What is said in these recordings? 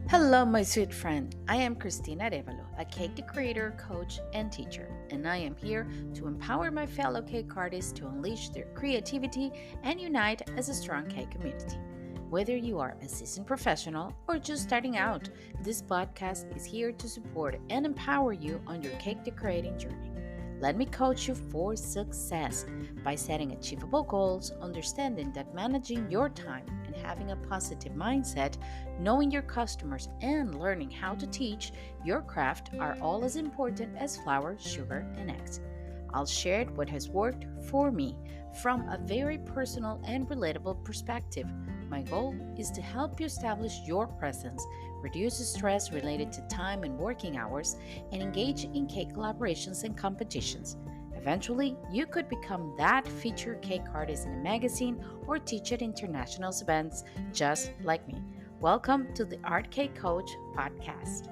Hello, my sweet friend. I am Cristina Arevalo, a cake decorator, coach, and teacher, and I am here to empower my fellow cake artists to unleash their creativity and unite as a strong cake community. Whether you are a seasoned professional or just starting out, this podcast is here to support and empower you on your cake decorating journey. Let me coach you for success by setting achievable goals, understanding that managing your time and having a positive mindset, knowing your customers, and learning how to teach your craft are all as important as flour, sugar, and eggs. I'll share what has worked for me from a very personal and relatable perspective. My goal is to help you establish your presence, reduce stress related to time and working hours, and engage in cake collaborations and competitions. Eventually, you could become that featured cake artist in a magazine or teach at international events just like me. Welcome to the Art Cake Coach podcast.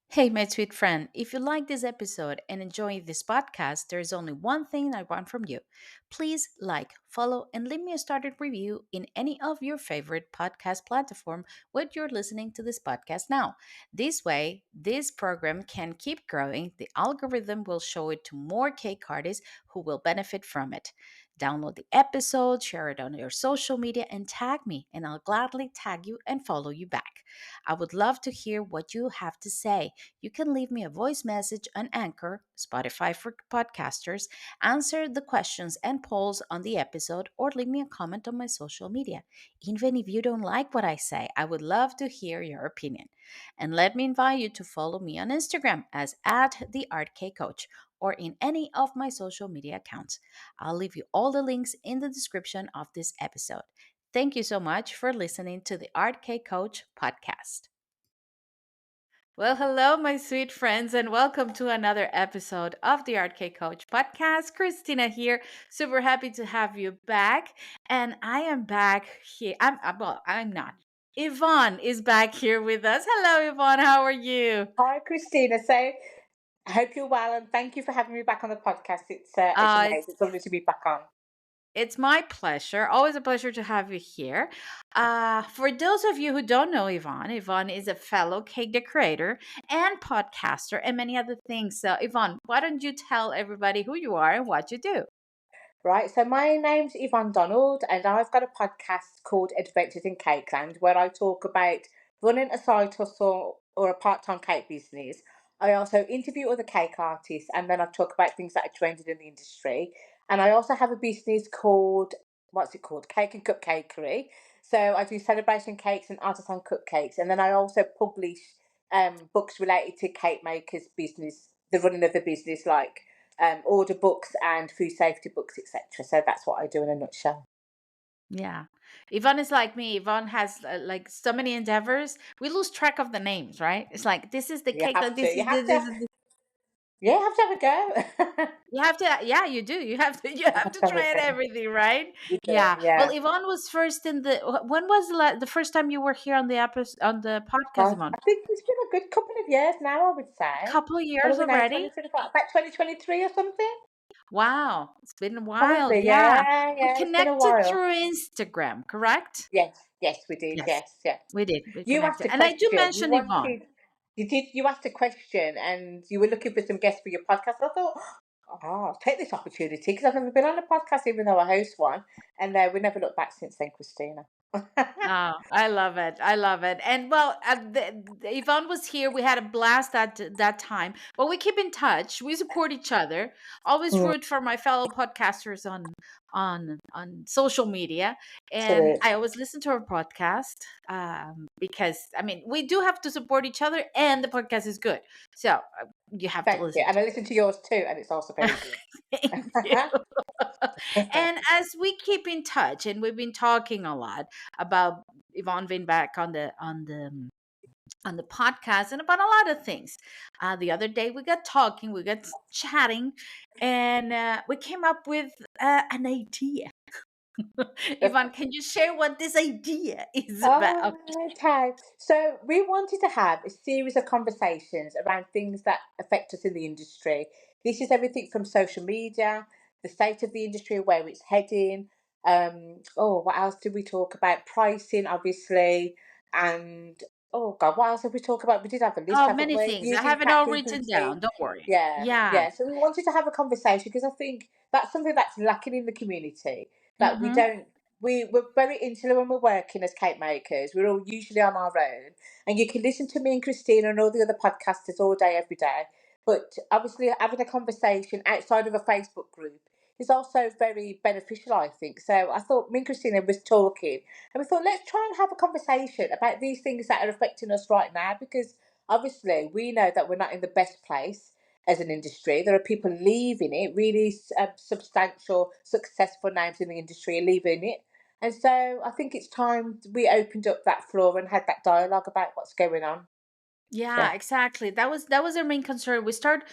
Hey, my sweet friend, if you like this episode and enjoy this podcast, there is only one thing I want from you. Please like, follow, and leave me a started review in any of your favorite podcast platform where you're listening to this podcast now. This way, this program can keep growing. The algorithm will show it to more cake artists who will benefit from it. Download the episode, share it on your social media, and tag me, and I'll gladly tag you and follow you back. I would love to hear what you have to say. You can leave me a voice message on Anchor, Spotify for podcasters, answer the questions and polls on the episode, or leave me a comment on my social media. Even if you don't like what I say, I would love to hear your opinion. And let me invite you to follow me on Instagram as at the Art K Coach or in any of my social media accounts. I'll leave you all the links in the description of this episode. Thank you so much for listening to the Art K Coach podcast. Well, hello, my sweet friends, and welcome to another episode of the Art K Coach podcast. Christina here. Super happy to have you back. And I am back here. I'm not. Yvonne is back here with us. Hello, Yvonne. How are you? Hi, Christina. So I hope you're well, and thank you for having me back on the podcast. It's Uh, amazing. It's lovely to be back on. It's my pleasure. Always a pleasure to have you here. For those of you who don't know Yvonne, Yvonne is a fellow cake decorator and podcaster and many other things. So, Yvonne, why don't you tell everybody who you are and what you do? Right. So my name's Yvonne Donald, and I've got a podcast called Adventures in Cakeland, where I talk about running a side hustle or a part-time cake business. I also interview other cake artists, and then I talk about things that are trending in the industry. And I also have a business called, what's it called? Cake and Cupcakery. So I do celebration cakes and artisan cupcakes, and then I also publish books related to cake makers' business, the running of the business, like order books and food safety books, etc. So that's what I do in a nutshell. Yeah. Yvonne is like me. Yvonne has like so many endeavors. We lose track of the names, right? It's like this is the You cake, have to. this You is have this, to. this is Yeah, you have to have a go. You have to, yeah, you do. You You have have to to have a try it go. everything, right? You do. Yeah. Well, Yeah. Yvonne was first in the. When was the first time you were here on the episode on the podcast, Gosh, Yvonne? I think it's been a good couple of years now, I would A say. couple of What are years we now, already. 2025? About 2023 or something? Wow, it's been a while. Probably, Yeah, yeah, we yeah. It's been a connected while. through Instagram, correct? Yes, yes, we did. Yes, Yes, yes. we did. We You asked connected, a and I do question. mention Yvonne. You asked a question and you were looking for some guests for your podcast. I thought, oh, I'll take this opportunity because I've never been on a podcast, even though I host one. And we never looked back since then, Christina. Oh, I love it. I love it. And well, Yvonne was here. We had a blast that time. But we keep in touch. We support each other. Always Mm, root for my fellow podcasters on social media. And I absolutely. always listen to her podcast because I mean we do have to support each other, and the podcast is good. So you have to Thank you. listen And to I listen to yours too, and it's also very it. Thank you. good. And as we keep in touch, and we've been talking a lot about Yvonne being back on the podcast and about a lot of things. The other day we got talking, we got chatting, and we came up with an idea. Yvonne, can you share what this idea is about? Okay. So we wanted to have a series of conversations around things that affect us in the industry. This is everything from social media, the state of the industry, where it's heading, Oh, what else did we talk about? Pricing, obviously, and oh God, what else did we talk about? We did have a list, Oh, haven't many we? things. I Using have it all written ChatGPT. down. Don't worry. Yeah, Yeah. yeah. So we wanted to have a conversation because I think that's something that's lacking in the community that we Mm-hmm. don't. We're very insular when we're working as cake makers. We're all usually on our own, and you can listen to me and Christina and all the other podcasters all day, every day. But obviously, having a conversation outside of a Facebook group is also very beneficial, I think. So I thought me and Christina was talking, and we thought let's try and have a conversation about these things that are affecting us right now, because obviously we know that we're not in the best place as an industry. There are people leaving it, really substantial, successful names in the industry are leaving it. And so I think it's time we opened up that floor and had that dialogue about what's going on. Yeah, Yeah. exactly. That was our main concern. We start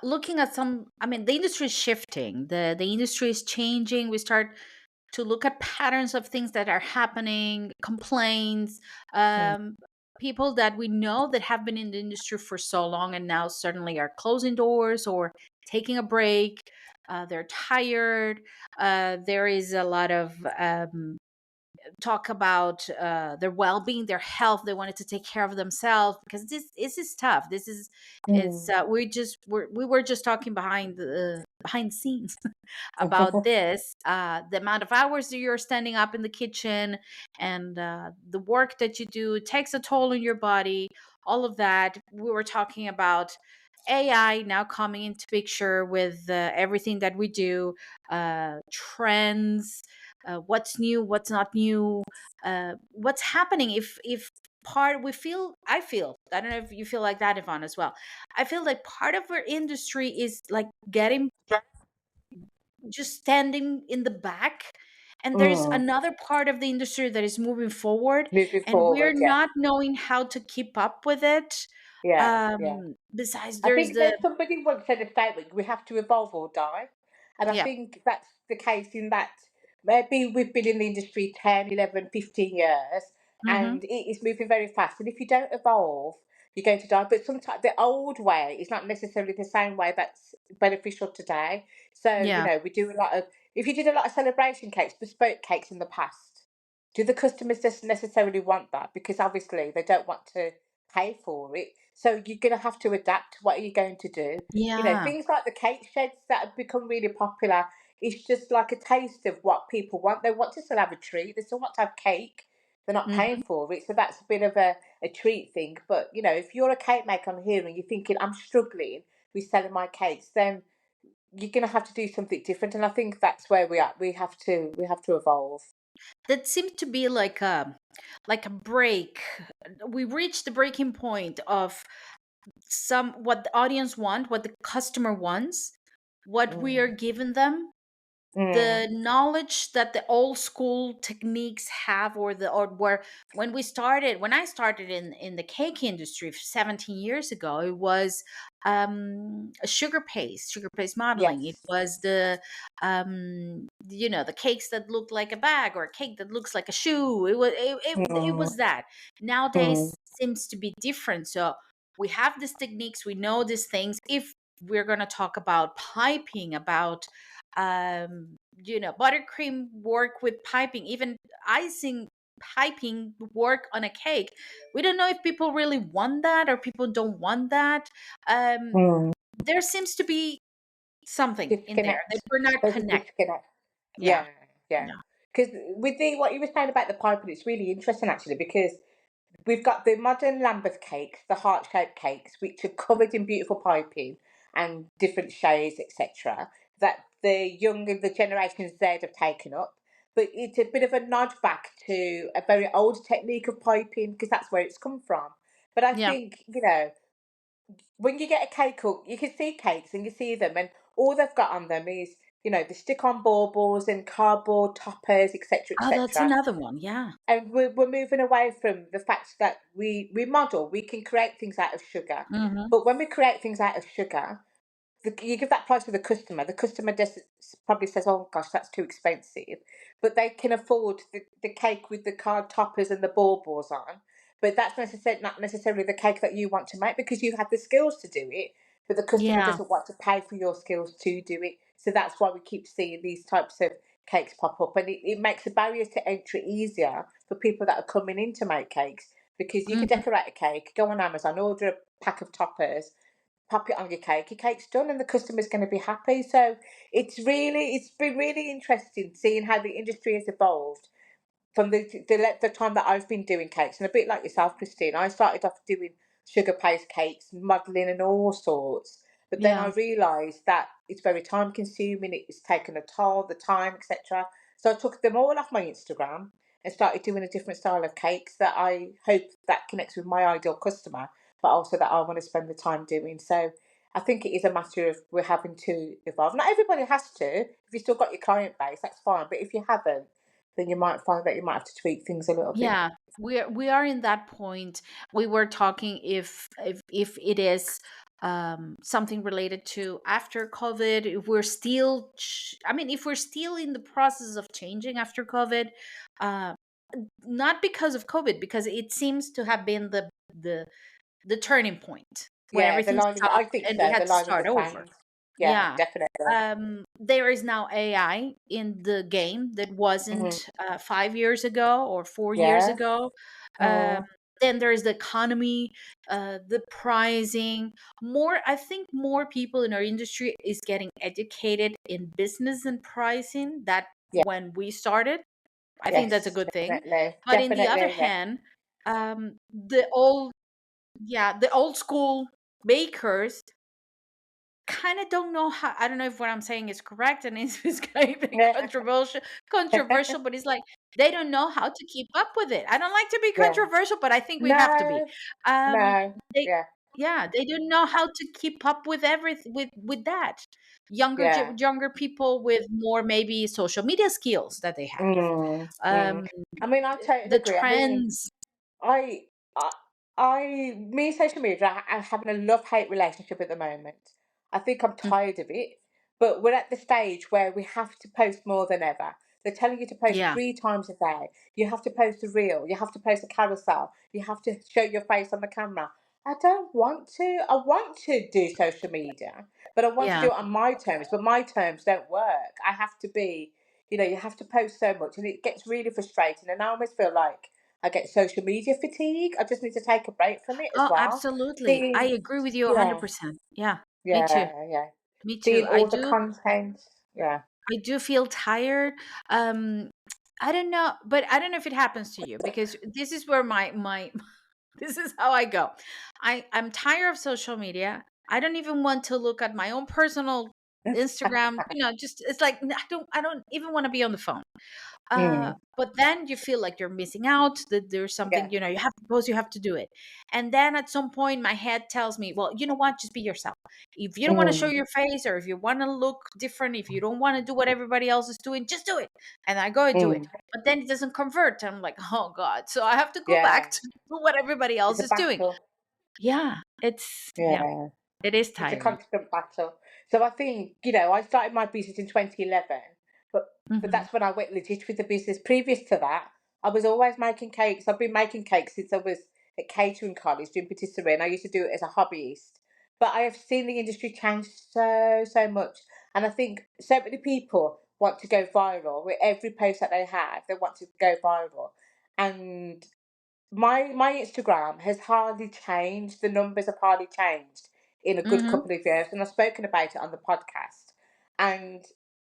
looking at some. I mean, the industry is shifting. The industry is changing. We start to look at patterns of things that are happening, complaints, Mm. um, people that we know that have been in the industry for so long and now suddenly are closing doors or taking a break. They're tired. There is a lot of talk about their well-being, their health. They wanted to take care of themselves because this is tough. This is it's Mm. we were just talking behind the scenes about this, the amount of hours that you're standing up in the kitchen, and the work that you do takes a toll on your body. All of that. We were talking about AI now coming into picture with everything that we do, trends, what's new, what's not new, what's happening. If part we feel, I don't know if you feel like that, Yvonne, as well. I feel like part of our industry is like getting just standing in the back, and there's Mm. another part of the industry that is moving forward, Moving and we're forward, yeah. not knowing how to keep up with it. Yeah, yeah. Besides, I there's think the there's somebody once said a statement, we have to evolve or die. And I yeah. think that's the case in that maybe we've been in the industry 10, 11, 15 years Hmm. and it is moving very fast. And if you don't evolve, you're going to die. But sometimes the old way is not necessarily the same way that's beneficial today. So, Yeah. we do a lot of, if you did a lot of celebration cakes, bespoke cakes in the past, do the customers just necessarily want that? Because obviously they don't want to pay for it. So you're going to have to adapt. What are you going to do? Yeah. Things like the cake sheds that have become really popular. It's just like a taste of what people want. They want to still have a treat. They still want to have cake. They're not paying Hmm. for it. So that's a bit of a treat thing. But, if you're a cake maker on here and you're thinking, I'm struggling with selling my cakes, then you're going to have to do something different. And I think that's where we are. We have to evolve. That seemed to be like a break. We reached the breaking point of some what the audience want, what the customer wants, what we are Mm. giving them, Mm. the knowledge that the old school techniques have, or where when I started in the cake industry 17 years ago, it was a sugar paste modeling. It Yes. was the cakes that look like a bag, or a cake that looks like a shoe. It Mm. was that. Mm. Nowadays seems to be different. So we have these techniques, we know these things. If we're going to talk about piping, about buttercream work with piping, even icing, piping work on a cake, we don't know if people really want that or people don't want that. um Mm. there seems to be something in there that Disconnect. we're not There's a connected. disconnect. Yeah. Yeah, yeah. Yeah. Because with the what you were saying about the piping, it's really interesting actually because we've got the modern Lambeth cakes, the heart-shaped cakes, which are covered in beautiful piping and different shades, etc. That the young and the Generation Z have taken up. But it's a bit of a nod back to a very old technique of piping because that's where it's come from. But I Yeah. think, when you get a cake up, you can see cakes and you see them, and all they've got on them is, the stick-on baubles and cardboard toppers, etc., Oh, that's etc. another one. Yeah. And we're moving away from the fact that we can create things out of sugar, Hmm. but when we create things out of sugar, you give that price to the customer. The customer just probably says, "Oh gosh, that's too expensive," but they can afford the cake with the card toppers and the baubles on. But that's not necessarily the cake that you want to make because you have the skills to do it. But the customer Yeah. doesn't want to pay for your skills to do it. So that's why we keep seeing these types of cakes pop up, and it makes the barriers to entry easier for people that are coming in to make cakes, because you can Mhm. decorate a cake, go on Amazon, order a pack of toppers, pop it on your cake's done, and the customer's going to be happy. So it's been really interesting seeing how the industry has evolved from the time that I've been doing cakes, and a bit like yourself, Christine, I started off doing sugar paste cakes, modelling, and all sorts. But then I Yeah. realised that it's very time consuming. It's taken a toll, the time, etc. So I took them all off my Instagram and started doing a different style of cakes that I hope that connects with my ideal customer, but also that I want to spend the time doing. So I think it is a matter of we're having to evolve. Not everybody has to. If you've still got your client base, that's fine. But if you haven't, then you might find that you might have to tweak things a little bit. Yeah, we are in that point. We were talking if it is something related to after COVID. If we're still, I mean, if we're still in the process of changing after COVID, uh, not because of COVID, because it seems to have been the turning point when Yeah, everything I stopped think and we so. had The to line in the start over. sand. Yeah, Yeah. definitely. There is now AI in the game that Hmm. wasn't 5 years ago or 4 years Yeah. ago. Um, Mm, then there is the economy, the pricing. I think more people in our industry is getting educated in business and pricing that yeah. when we started. I think that's a Yes, good thing. definitely. But in the other Definitely. Yeah. hand, the old, yeah, the old school bakers kind of don't know how. I don't know if what I'm saying is correct and it's kind of Yeah. controversial, but it's like they don't know how to keep up with it. I don't like to be Yeah. controversial, but I think we have to be. No. um No. they Yeah. Yeah, they don't know how to keep up with everything with that. Yeah. Younger people with more maybe social media skills that they have. Mm, mm. um I mean, I totally the agree. I mean, trends. I, I, me and social media are having a love-hate relationship at the moment. I think I'm Mm, tired of it, but we're at the stage where we have to post more than ever. They're telling you to post yeah. 3 times a day. You have to post a reel. You have to post a carousel. You have to show your face on the camera. I don't want to. I want to do social media, but I want to do Yeah. it on my terms. But my terms don't work. I have to be, you have to post so much, and it gets really frustrating. And I almost feel like I get social media fatigue. I just need to take a break from it as Oh, well. absolutely. I Seeing, agree with you yeah, 100%. Yeah, me too. yeah, yeah. Me too. Seeing all the content. Yeah. I do feel tired. Um I don't know, but I don't know if it happens to you because this is where my this is how I go. I'm tired of social media. I don't even want to look at my own personal Instagram, just it's like I don't even want to be on the phone. Mm, But then you feel like you're missing out, that there's yeah. something, you have to post, you have to do it. And then at some point my head tells me, well, you know what, just be yourself. If you don't want to show Mm, your face, or if you want to look different, if you don't want to do what everybody else is doing, just do it. And I go and do it, mm, but then it doesn't convert. I'm like, oh god, so I have to go back yeah. to what everybody It's else a is doing. battle. Yeah, yeah, Yeah. it is It's a tiring. constant battle. So I think, I started my business in 2011, but Hmm. that's when I went legit with the business. Previous to that, I was always making cakes. I've been making cakes since I was at catering college doing patisserie, and I used to do it as a hobbyist. But I have seen the industry change so, so much. And I think so many people want to go viral with every post that they have, they want to go viral. And my Instagram has hardly changed. The numbers have hardly changed in a good Hmm. couple of years, and I've spoken about it on the podcast. And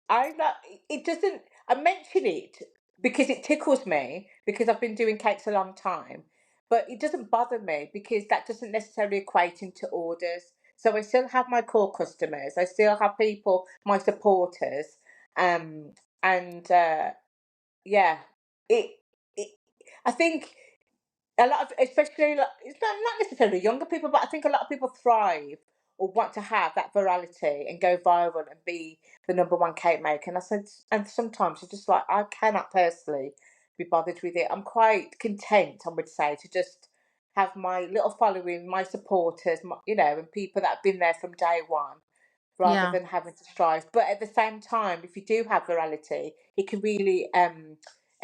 I'm not. It doesn't. I mention it because it tickles me because I've been doing cakes a long time, but it doesn't bother me because that doesn't necessarily equate into orders. So I still have my core customers. I still have people, my supporters, um, and yeah, it. it I think a lot of, especially it's not necessarily younger people, but I think a lot of people thrive or want to have that virality and go viral and be the number one cake maker. And I said, and sometimes it's just like I cannot personally be bothered with it. I'm quite content, I would say, to just have my little following, my supporters, and people that have been there from day one, rather Yeah. than having to strive. But at the same time, if you do have virality, it can really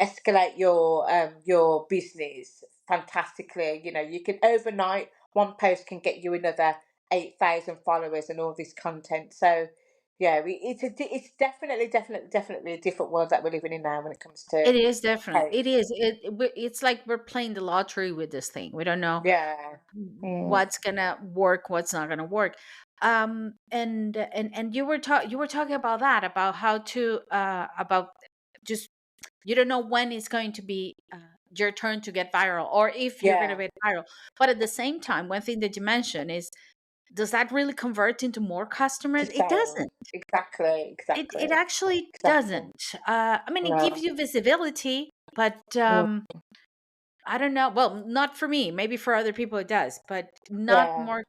escalate your business fantastically. You can overnight one post can get you another 8,000 followers and all this content. So it's definitely a different world that we're living in now when it comes to It is definitely. cake. It is. It's like we're playing the lottery with this thing. We don't know Yeah. Mm. what's gonna work, what's not gonna work. And you were talking about that, about how to about just, you don't know when it's going to be your turn to get viral, or if you're going to Yeah, get viral. But at the same time, one thing that you mentioned is, does that really convert into more to customers? It sale. doesn't. Exactly, It exactly, actually exactly. doesn't. I mean, it gives No. you visibility, but Mm. I don't know. Well, not for me. Maybe for other people it does, but not Yeah, more.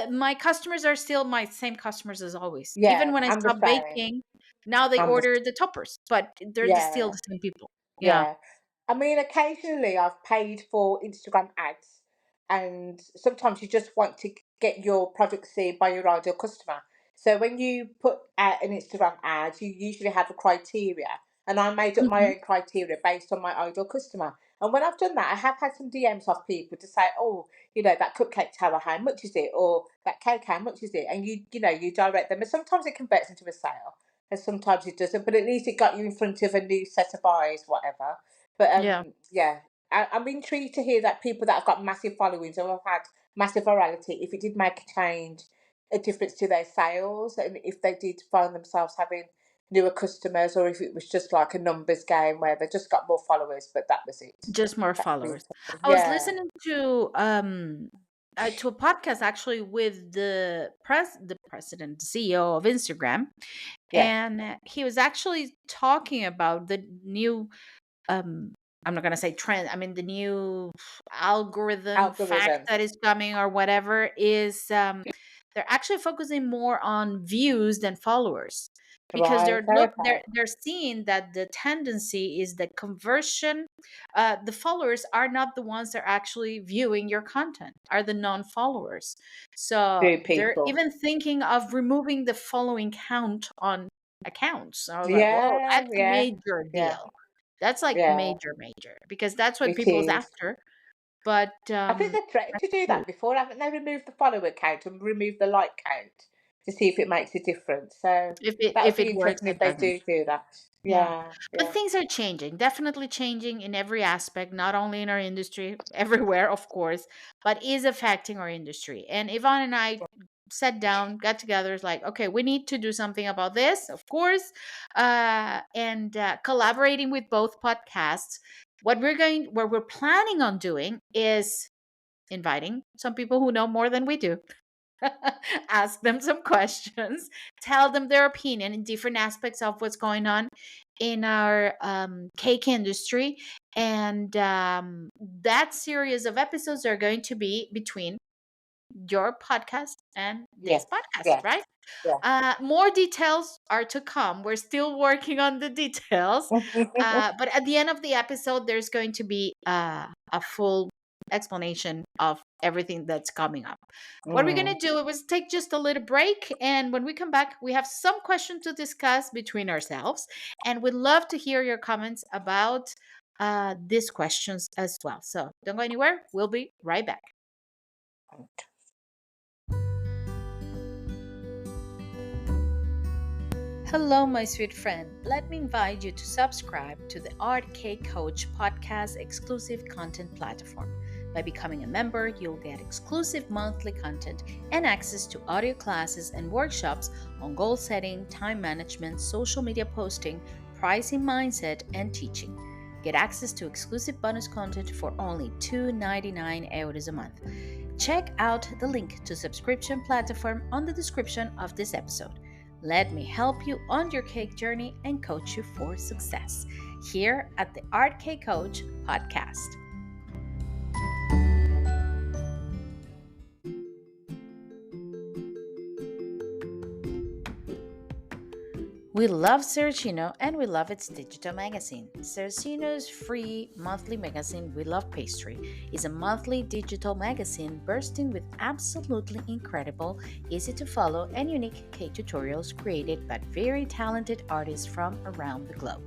My customers are still my same customers as always. Even yeah, when I I'm the stopped same. baking, now they I'm the order the toppers, but they're still Yeah, the same people. Yeah. yeah. I mean, occasionally I've paid for Instagram ads, and sometimes you just want to get your product seen by your ideal customer. So when you put out an Instagram ad, you usually have a criteria, and I made up my Mhm. own criteria based on my ideal customer. And when I've done that, I have had some DMs off people to say, "Oh, that cupcake tower, how much is it? Or that cake, how much is it?" And you direct them, and sometimes it converts into a sale, and sometimes it doesn't. But at least it got you in front of a new set of eyes, whatever. But Yeah. yeah, I'm intrigued to hear that people that have got massive followings or have had massive virality, if it did make a difference to their sales, and if they did find themselves having newer customers, or if it was just like a numbers game where they just got more followers, but that was it. Just more That would be followers. interesting. I was Yeah, listening to a podcast actually with the president, CEO of Instagram, yes. and he was actually talking about the new, um I'm not going to say trend, I mean the new algorithm fact Algorithm. that is coming or whatever, is they're actually focusing more on views than followers, because Right. Okay. they're seeing that the tendency is that conversion, the followers are not the ones that are actually viewing your content, are the non-followers. So Do they're people? even thinking of removing the following count on accounts. So I was like, whoa, Yeah, that's a yeah, major yeah, deal. That's like yeah. major, because that's what It people's is. after. But I think they've threatened to do that before, haven't they? Removed the follower count and removed the like count to see if it makes a difference. So that would if be it works, interesting if it they doesn't. do that. Yeah. Yeah, But yeah. things are changing, definitely changing in every aspect, not only in our industry, everywhere, of course, but is affecting our industry. And Yvonne and I sat down, got together, it's like, okay, we need to do something about this, of course. And collaborating with both podcasts. What we're planning on doing is inviting some people who know more than we do. Ask them some questions, tell them their opinion in different aspects of what's going on in our cake industry. And that series of episodes are going to be between your podcast and this Yes, podcast, yes, right? yeah. More details are to come. We're still working on the details. But at the end of the episode, there's going to be a full explanation of everything that's coming up. What we're going Mm. to do is take just a little break. And when we come back, we have some questions to discuss between ourselves. And we'd love to hear your comments about these questions as well. So don't go anywhere. We'll be right back. Hello, my sweet friend. Let me invite you to subscribe to the Art Cake Coach podcast exclusive content platform. By becoming a member, you'll get exclusive monthly content and access to audio classes and workshops on goal setting, time management, social media posting, pricing mindset, and teaching. Get access to exclusive bonus content for only €2.99 a month. Check out the link to subscription platform on the description of this episode. Let me help you on your cake journey and coach you for success here at the Art Cake Coach podcast. We love Cercino and we love its digital magazine. Cercino's free monthly magazine, We Love Pastry, is a monthly digital magazine bursting with absolutely incredible, easy to follow, and unique cake tutorials created by very talented artists from around the globe.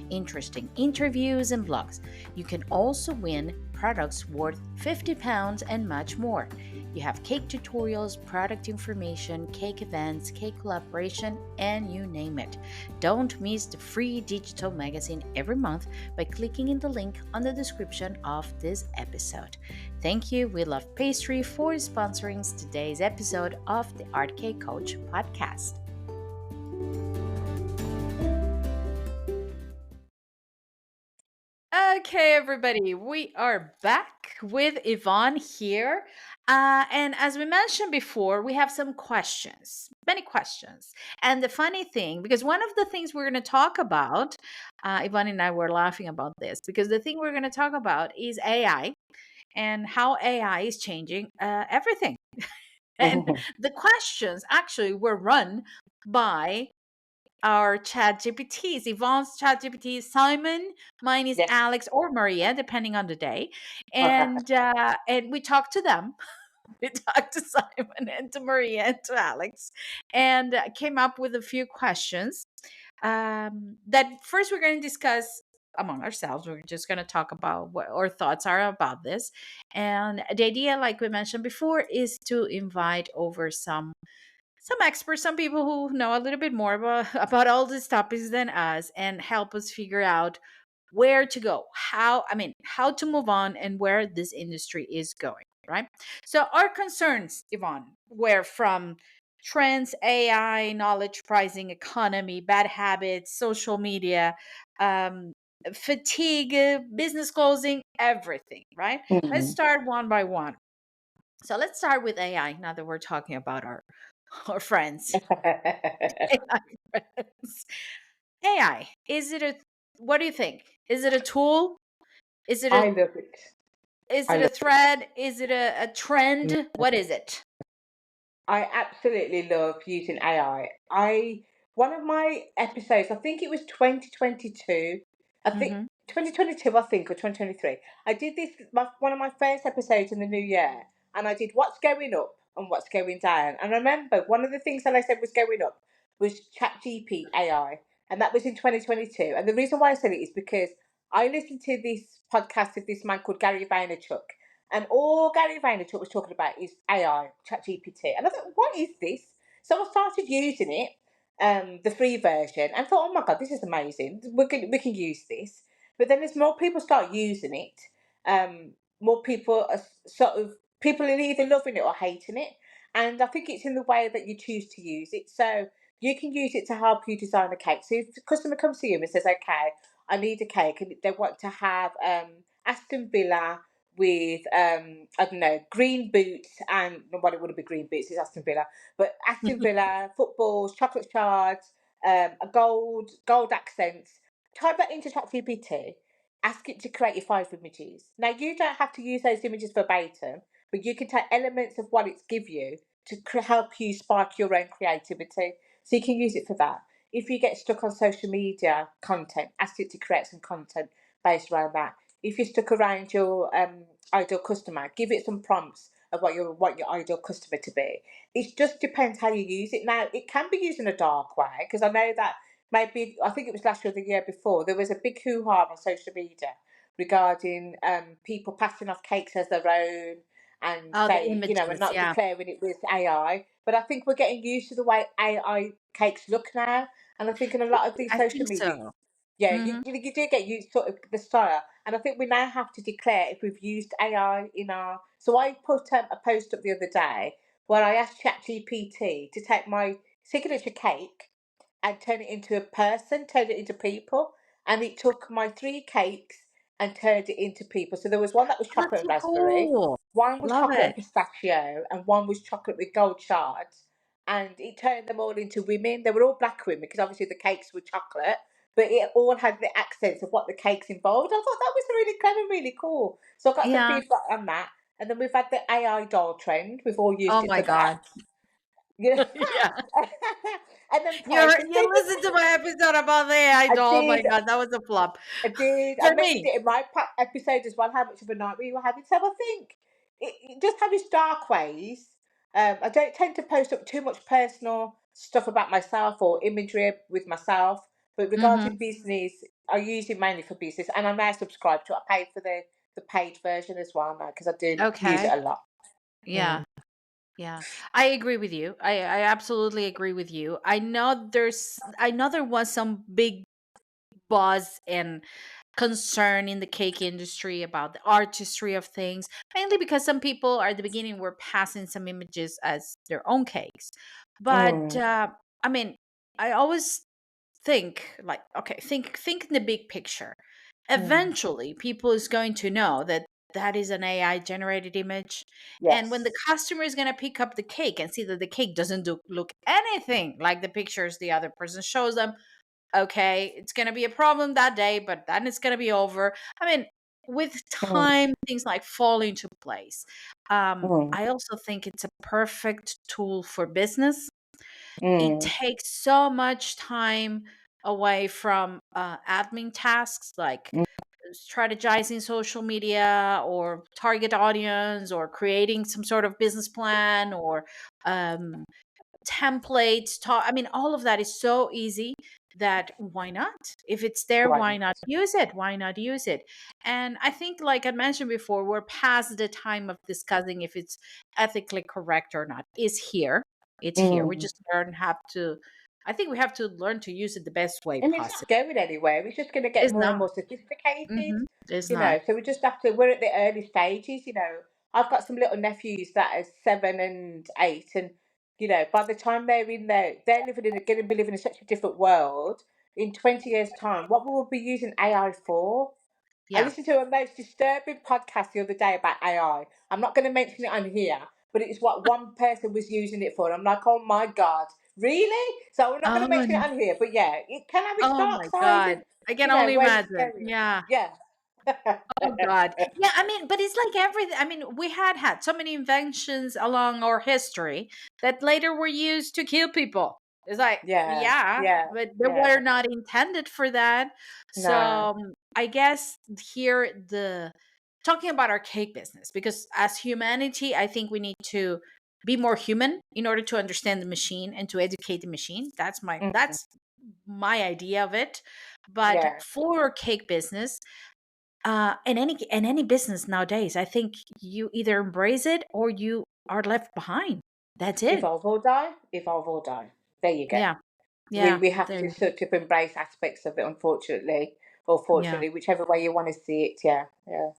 Interesting interviews and blogs. You can also win products worth £50 and much more. You have cake tutorials, product information, cake events, cake collaboration, and you name it. Don't miss the free digital magazine every month by clicking in the link on the description of this episode. Thank you, We Love Pastry, for sponsoring today's episode of the Art Cake Coach podcast. Okay, everybody, we are back with Yvonne here. And as we mentioned before, we have some questions, many questions. And the funny thing, because one of the things we're going to talk about, Yvonne and I were laughing about this, because the thing we're going to talk about is AI and how AI is changing everything. And the questions actually were run by our chat GPTs. Yvonne's chat GPT is Simon, mine is Yes. Alex or Maria, depending on the day. And we talked to them. We talked to Simon and to Maria and to Alex, and came up with a few questions that first we're going to discuss among ourselves. We're just going to talk about what our thoughts are about this. And the idea, like we mentioned before, is to invite over some experts, some people who know a little bit more about all these topics than us and help us figure out where to go, how to move on and where this industry is going, right? So our concerns, Yvonne, were from trends, AI, knowledge pricing, economy, bad habits, social media, um, fatigue, business closing, everything, right? Let's Mhm. start one by one. So let's start with AI now that we're talking about our friends. AI friends. AI, what do you think? Is it a tool? Is it I a love it. is I it love a thread? Is it a it. trend? What is it? I absolutely love using AI. One of my episodes, I think it was 2022. I think Mm-hmm. 2022, I think, or 2023. I did one of my first episodes in the new year, and I did what's going up and what's going down. And I remember one of the things that I said was going up was ChatGPT AI, and that was in 2022. And the reason why I said it is because I listened to this podcast of this man called Gary Vaynerchuk, and all Gary Vaynerchuk was talking about is AI, ChatGPT. And I thought, what is this? So I started using it, the free version, and thought, oh my God, this is amazing. We can use this. But then as more people start using it, more people are people are either loving it or hating it. And I think it's in the way that you choose to use it. So you can use it to help you design a cake. So if the customer comes to you and says, okay, I need a cake, and they want to have Aston Villa with I don't know, green boots, and well, it wouldn't be green boots, it's Aston Villa, but Aston Villa footballs, chocolate shards, a gold accents. Type that into ChatGPT. Ask it to create you 5 images. Now you don't have to use those images verbatim, but you can take elements of what it's give you to help you spark your own creativity. So you can use it for that. If you get stuck on social media content, ask it to create some content based around that. If you're stuck around your ideal customer, give it some prompts of what you want your ideal customer to be. It just depends how you use it. Now, it can be used in a dark way, because I know that maybe, I think it was last year or the year before, there was a big hoo-ha on social media regarding people passing off cakes as their own and Oh, the say, and images, not yeah. declaring it was AI. But I think we're getting used to the way AI cakes look now. And I think in a lot of these I social think media, so. yeah, Mm-hmm. you do get used sort of the style, and I think we now have to declare if we've used AI in our. So I put a post up the other day where I asked ChatGPT to take my signature cake and turn it into a person, turn it into people, and it took my 3 cakes and turned it into people. So there was one that was That's chocolate and so raspberry, cool. one was Love chocolate and it. pistachio, and one was chocolate with gold shards. And it turned them all into women. They were all black women because obviously the cakes were chocolate, but it all had the accents of what the cakes involved. I thought that was really clever, really cool. So I got some Yeah. feedback on that. And then we've had the AI doll trend. We've all used Oh it my for that. God. You know? Yeah. And then prices. You listened to my episode about the AI I doll. Oh my did, God, that was a flop. I did. I For mentioned me. it in my episode as well, how much of a night we were having. So I think it just has its dark ways. I don't tend to post up too much personal stuff about myself or imagery with myself. But Mm-hmm. regarding business, I use it mainly for business, and I now subscribe to it. I pay for the paid version as well now because I do use it Okay. a lot. Yeah. Mm. Yeah. I agree with you. I absolutely agree with you. I know there was some big buzz and concern in the cake industry about the artistry of things, mainly because some people at the beginning were passing some images as their own cakes. But Mm. I mean, I always think like, okay, think in the big picture. Mm. Eventually people is going to know that that is an AI generated image, and when the Yes. customer is going to pick up the cake and see that the cake doesn't look anything like the pictures the other person shows them, okay, it's going to be a problem that day, but then it's going to be over. I mean, with Mm. time things like fall into place. Mm. I also think it's a perfect tool for business. It Mm. takes so much time away from admin tasks like Mm. strategizing social media or target audience or creating some sort of business plan or um, templates. I mean, all of that is so easy that why not? If it's there, Why why not? not use it? Why not use it? And I think, like I mentioned before, we're past the time of discussing if it's ethically correct or not. It's here. It's here. We Mm. just I think we have to learn to use it the best way And it's possible. not going anywhere. It's just going to get It's more and not. more sophisticated, It's you know. not. So we just have to. We're at the early stages, you know. I've got some little nephews that are 7 and 8, and you know, by the time they're in there, they're going to be living in such a different world. In 20 years' time, what will we be using AI for? I Yeah. listened to a most disturbing podcast the other day about AI. I'm not going to mention it on here, but it's what one person was using it for. I'm like, oh my God, really? So we're not going Oh, to mention it on here, but yeah, it can have its oh dark my side God. and, I can you know, only ways of imagine. scary. Yeah. Yeah. Oh God. Yeah, I mean, but it's like everything. I mean, we had so many inventions along our history that later were used to kill people. It's like, Yeah, yeah, yeah, but they yeah. were not intended for that. So No. I guess here the talking about our cake business, because as humanity, I think we need to be more human in order to understand the machine and to educate the machine. Mm, That's my idea of it. But yeah. for our cake business, in any business nowadays, I think you either embrace it or you are left behind. That's it. Evolve or die. Evolve or die. There you go. Yeah. We Yeah. we have to There. sort of embrace aspects of it, unfortunately, or Yeah. fortunately, whichever way you want to see it. Yeah, yeah.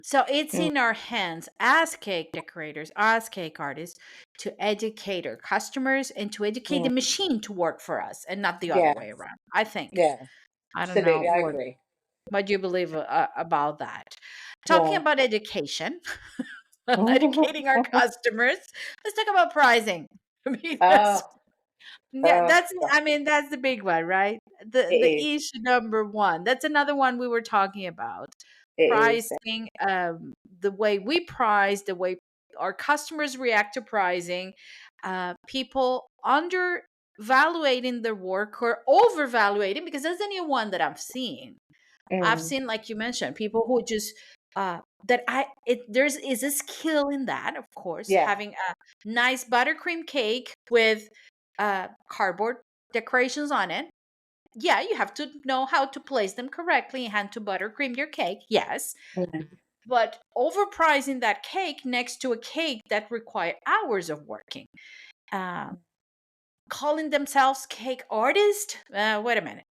So it's Mm, in our hands as cake decorators, as cake artists, to educate our customers and to educate mm, the machine to work for us and not the other yeah, way around. I think. yeah. I don't know Absolutely, I agree. what you believe about that. Talking Yeah. about education, educating our customers. Let's talk about pricing. Oh, Because yeah, oh, I mean, that's the big one, right? it The is. issue number one. That's another one we were talking about. It is. Pricing, the way we price, the way our customers react to pricing, people undervaluating their work or overvaluating, because that's the new one that I'm seeing. I've Mm, seen, like you mentioned, people who just that I it there's is a skill in that, of course, yeah. having a nice buttercream cake with cardboard decorations on it. Yeah, you have to know how to place them correctly and to buttercream your cake. Yes, Mm, but overpricing that cake next to a cake that require hours of working, uh, calling themselves cake artist. Wait a minute.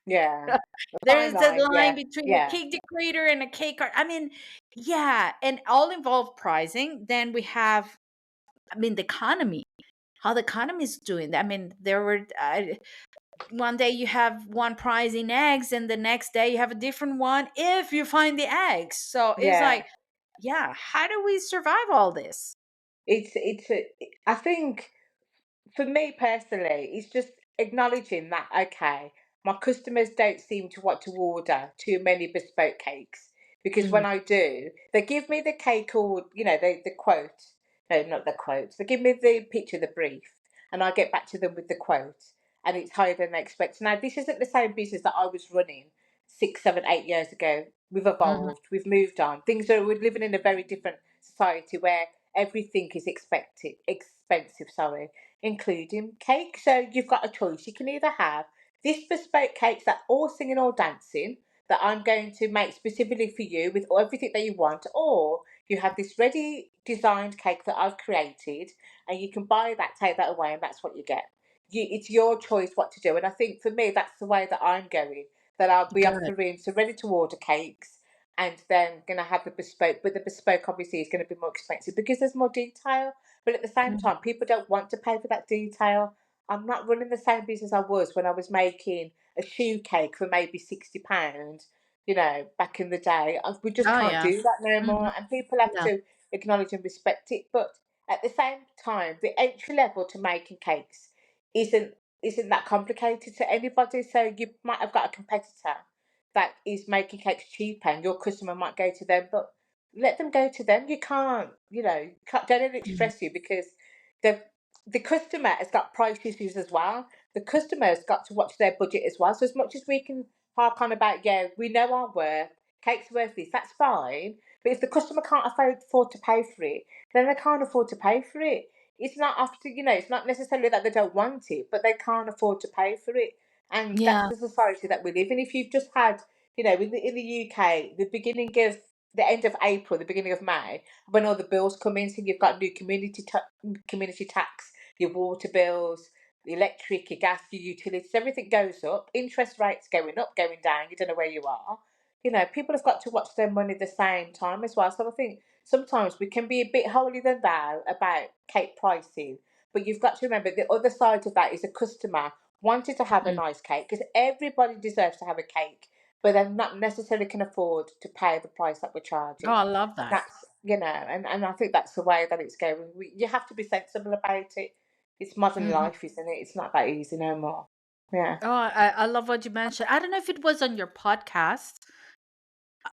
yeah. The There fine is a line. line Yeah, between a yeah, cake decorator and a cake art. I mean, yeah, and all involve pricing. Then we have, I mean, the economy. How the economy is doing. I mean, there were one day you have one price in eggs, and the next day you have a different one if you find the eggs. So it's yeah. like, yeah, how do we survive all this? I think for me personally, it's just acknowledging that, okay, my customers don't seem to want to order too many bespoke cakes because Mhm. when I do, they give me the cake or, you know, the quote. No, not the quote. They give me the picture, the brief, and I get back to them with the quote, and it's higher than they expect. Now, this isn't the same business that I was running 6, 7, 8 years ago. We've Mhm. evolved, we've moved on. We're living in a very different society where everything is expensive, sorry, including cake. So you've got a choice. You can either have this bespoke cakes that all singing or dancing, that I'm going to make specifically for you with everything that you want, or you have this ready designed cake that I've created, and you can buy that, take that away, and that's what you get. It's your choice what to do. And I think for me, that's the way that I'm going, that I'll be Good. offering so ready to order cakes, and then going to have the bespoke. But the bespoke obviously is going to be more expensive because there's more detail. But at the same Mhm. time, people don't want to pay for that detail. I'm not running the same business I was when I was making a shoe cake for maybe £60, back in the day. We just Oh can't yeah. do that no Hmm. more, and people have No. to acknowledge and respect it. But at the same time, the entry level to making cakes isn't isn't that complicated to anybody. So you might have got a competitor that is making cakes cheaper, and your customer might go to them, but let them go to them. You can't, don't let it Mhm. stress you, because the the customer has got price issues as well. The customer has got to watch their budget as well. So as much as we can hark on about, yeah, we know our worth, cake's worth this, that's fine. But if the customer can't afford to pay for it, then they can't afford to pay for it. It's not after, it's not necessarily that they don't want it, but they can't afford to pay for it. And that's Yeah. the society that we live in. If you've just had, in the UK, the end of April, the beginning of May, when all the bills come in, so you've got new community tax, your water bills, the electric, your gas, your utilities, everything goes up. Interest rates going up, going down. You don't know where you are. People have got to watch their money at the same time as well. So I think sometimes we can be a bit holier than thou about cake pricing, but you've got to remember the other side of that is a customer wanted to have a Mm. nice cake, because everybody deserves to have a cake, but they not necessarily can afford to pay the price that we're Oh, charging. I love And that. that's, and I think that's the way that it's going. You have to be sensible about it. It's modern Hmm. life, isn't it? It's not that easy no more. Yeah. Oh, I love what you mentioned. I don't know if it was on your podcast.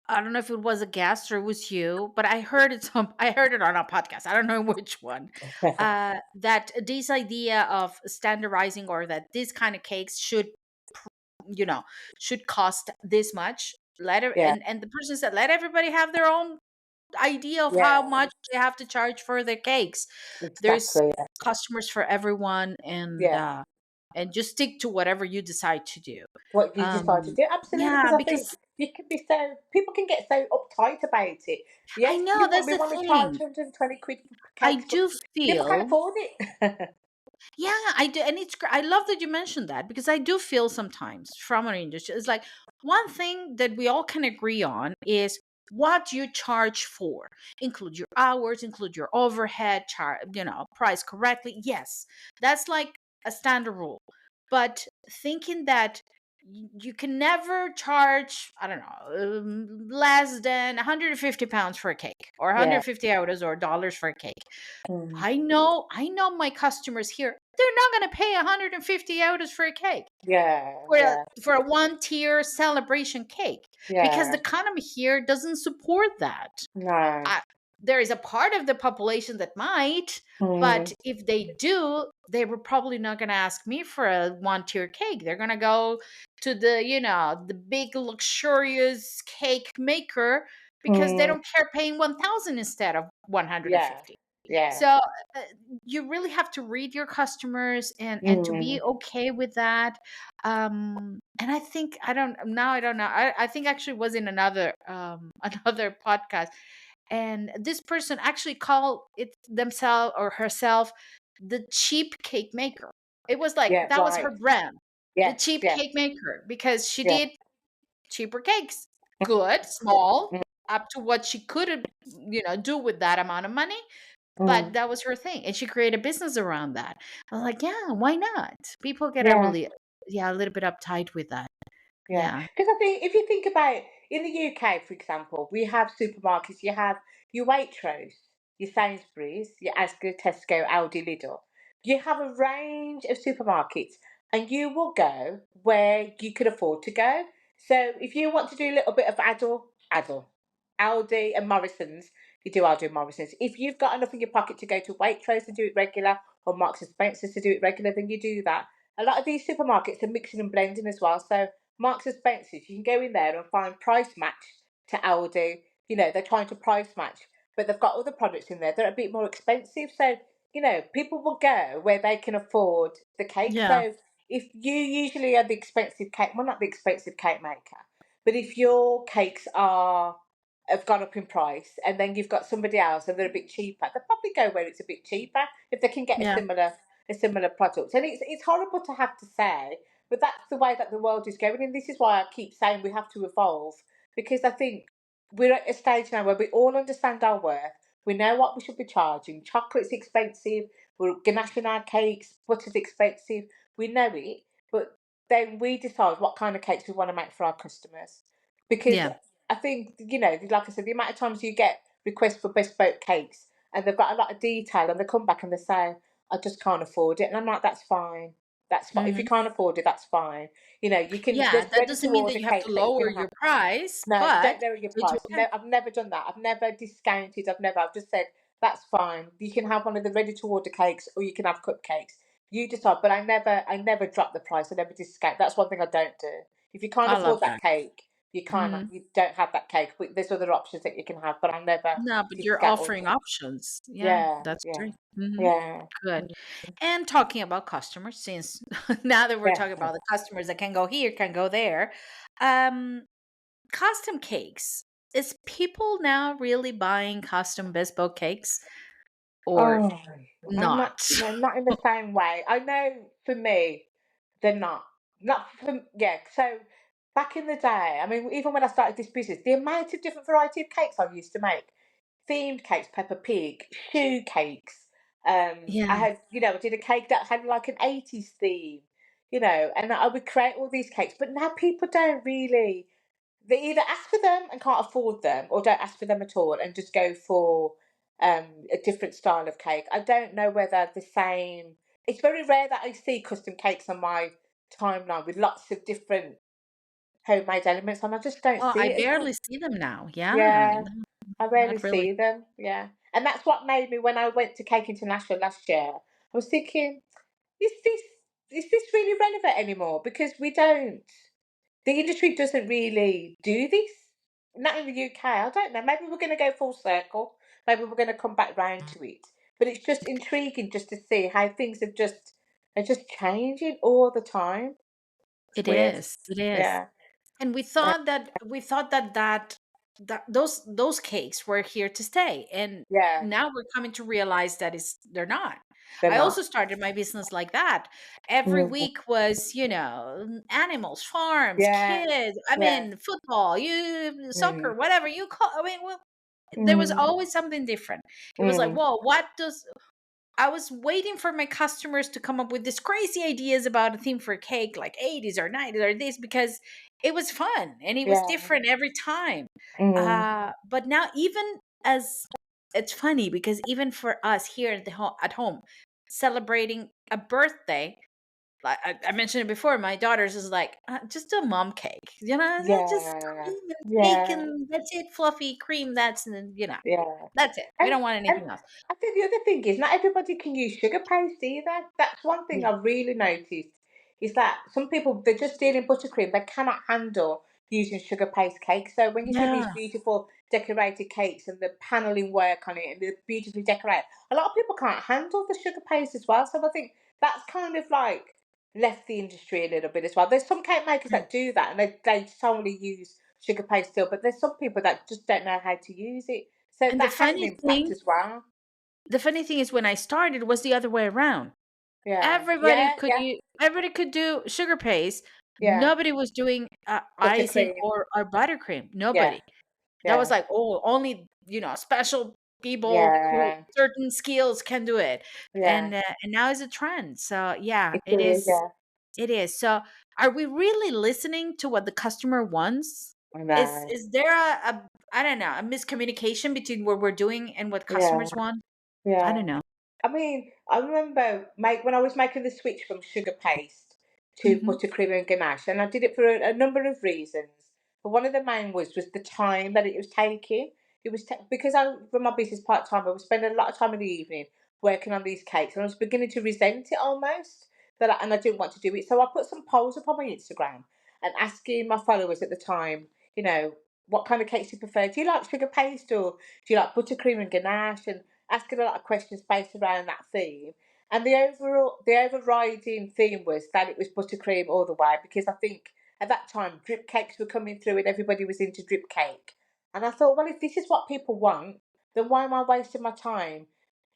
I don't know if it was a guest or it was you, but I heard it on a podcast. I don't know which one. That this idea of standardizing, or that this kind of cakes you know, should cost this much. Yeah, And the person said, let everybody have their own idea of how yeah, much they have to charge for their cakes. There's exactly. Yeah, customers for everyone, yeah. and just stick to whatever you decide to do. What you decide to do, absolutely, because Yeah, I think because people can get so uptight about it. I Yes, know that's we the want to charge thing. 120 quid for I cakes, but do people can feel, afford it. yeah, I do, and I love that you mentioned that, because I do feel sometimes from our industry, it's like one thing that we all can agree on is what you charge for. Include your hours, include your overhead, price correctly. Yes, that's like a standard rule. But thinking that you can never charge, I don't know, less than 150 pounds for a cake, or Yeah. 150 euros or dollars for a cake. Mm. I know my customers here, they're not going to pay 150 euros for a cake, Yeah, for yeah, a one tier celebration cake, because the yeah. economy here doesn't support that. No. I, there is a part of the population that might, but Mm, if they do, they were probably not going to ask me for a one tier cake. They're going to go to the big luxurious cake maker, because they mm, don't care paying 1,000 instead of yeah, 150. yeah. So you really have to read your customers, and to be Mm, okay with that. And I think, I don't know. I think actually was in another another podcast, and this person actually called it themselves or herself the cheap cake maker. It was like yeah, that was her right. brand, the Yes, cheap yes, cake maker, because she yeah. did cheaper cakes, good, small, Mm, up to what she could do with that amount of money. But mm, that was her thing, and she created a business around that. I was like, yeah, why not? People get a yeah. really, yeah, a little bit uptight with that. Yeah, Yeah. because I think if you think about in the UK, for example, we have supermarkets. You have your Waitrose, your Sainsbury's, your Asda, Tesco, Aldi, Lidl. You have a range of supermarkets, and you will go where you can afford to go. So if you want to do a little bit of Adult, Aldi and Morrison's, you do Aldi and Morrison's. If you've got enough in your pocket to go to Waitrose and do it regular, or Marks and Spencer's to do it regular, then you do that. A lot of these supermarkets are mixing and blending as well. So Marks and Spencer's, you can go in there and find price match to Aldi. They're trying to price match, but they've got other products in there that are a bit more expensive. So, people will go where they can afford the cake. Yeah. So if you usually are the expensive cake, well, not the expensive cake maker, But if your cakes have gone up in price, and then you've got somebody else and they're a bit cheaper, they'll probably go where it's a bit cheaper if they can get Yeah. a similar product. And it's horrible to have to say, but that's the way that the world is going. And this is why I keep saying we have to evolve, because I think we're at a stage now where we all understand our worth. We know what we should be charging. Chocolate's expensive. We're ganaching our cakes. Butter's expensive. We know it, but then we decide what kind of cakes we want to make for our customers. Because Yeah. I think, like I said, the amount of times you get requests for bespoke cakes and they've got a lot of detail and they come back and they say, I just can't afford it. And I'm like, that's fine. That's fine. If you Hmm. can't afford it, that's fine. Yeah, There's that ready to doesn't mean that order you have to cakes that you lower can have. your price, No, you don't but lower your it's price. okay. No, I've never done that. I've never discounted. I've just said, that's fine. You can have one of the ready to order cakes or you can have cupcakes. You decide. But I never drop the price. I never discount. That's one thing I don't do. If you can't I love afford that that. cake, Hmm. you don't have that cake. But there's other options that you can have. But I never No, but you're discount or offering options. Yeah, yeah, that's yeah, great. Hmm. yeah, Good. And talking about customers, since now that we're yeah. talking about the customers that can go here, can go there, um, custom cakes. Is people now really buying custom bespoke cakes or Oh, I'm not. not? No, not in the same way. I know for me, they're not. Not for yeah. So back in the day, I mean, even when I started this business, the amount of different variety of cakes I used to make, themed cakes, Peppa Pig, shoe cakes. I Yeah. had, I did a cake that had like an 80s theme, and I would create all these cakes. But now people don't really. They either ask for them and can't afford them, or don't ask for them at all and just go for a different style of cake. I don't know whether the same. It's very rare that I see custom cakes on my timeline with lots of different homemade elements, and I just don't Well, I see it as barely much. see them now. Yeah, Yeah, no, I rarely not really. see them. Yeah, and that's what made me when I went to Cake International last year. I was thinking, is this is this really relevant anymore? Because we don't. The industry doesn't really do this. Not in the UK. I don't know. Maybe we're going to go full circle. Maybe we're going to come back round to it. But it's just intriguing just to see how things are just changing all the time. It's It weird. is. It is. Yeah. And Yeah. we thought that those cakes were here to stay, and Yeah. now we're coming to realize that they're not. They're I also not. started my business like that. Every Mm. week was, animals, farms, Yeah. kids. I Yeah. mean, football, you Mm. soccer, whatever you call. I mean, well, there was Mm. always something different. It was like, Mm. whoa, what does I was waiting for my customers to come up with these crazy ideas about a theme for a cake, like 80s or 90s or this, because it was fun and it was Yeah. different every time. Mm. But now, even as it's funny because even for us here at home, celebrating a birthday, like I mentioned it before, my daughter's is like just a mom cake, just Yeah. cream and cake Yeah. and that's it, fluffy cream. Yeah. That's it. We And don't want and anything else. I think the other thing is not everybody can use sugar paste either. That's one thing Yeah, I've really noticed is that some people they're just dealing buttercream. They cannot handle using sugar paste cakes. So when you see these yeah. beautiful decorated cakes and the paneling work on it and they're beautifully decorated, a lot of people can't handle the sugar paste as well. So I think that's kind of like left the industry a little bit as well. There's some cake makers Mm. that do that and they solely use sugar paste still, but there's some people that just don't know how to use it. So And that has an impact as well. the funny thing is when I started was the other way around. Yeah. Yeah, yeah, Everybody could do sugar paste. yeah. Nobody was doing icing Buttercream. or buttercream. Yeah, Nobody. That was yeah, like, oh, only, special people who yeah, certain skills can do it. yeah. And now it's a trend. So yeah, It is, yeah. it is. So are we really listening to what the customer wants? I Is know. is there a I don't know, a miscommunication between what we're doing and what Yeah, customers want? I don't yeah. know. I mean, I remember when I was making the switch from sugar paste to Mhm. buttercream and ganache, and I did it for a number of reasons. But one of the main was the time that it was taking. Because I run my business part time. I was spending a lot of time in the evening working on these cakes, and I was beginning to resent it almost. And I didn't want to do it, so I put some polls up on my Instagram and asking my followers at the time, you know, what kind of cakes you prefer. Do you like sugar paste or do you like buttercream and ganache? And asking a lot of questions based around that theme. And the overriding theme was that it was buttercream all the way because I think at that time drip cakes were coming through and everybody was into drip cake. And I thought, well, if this is what people want, then why am I wasting my time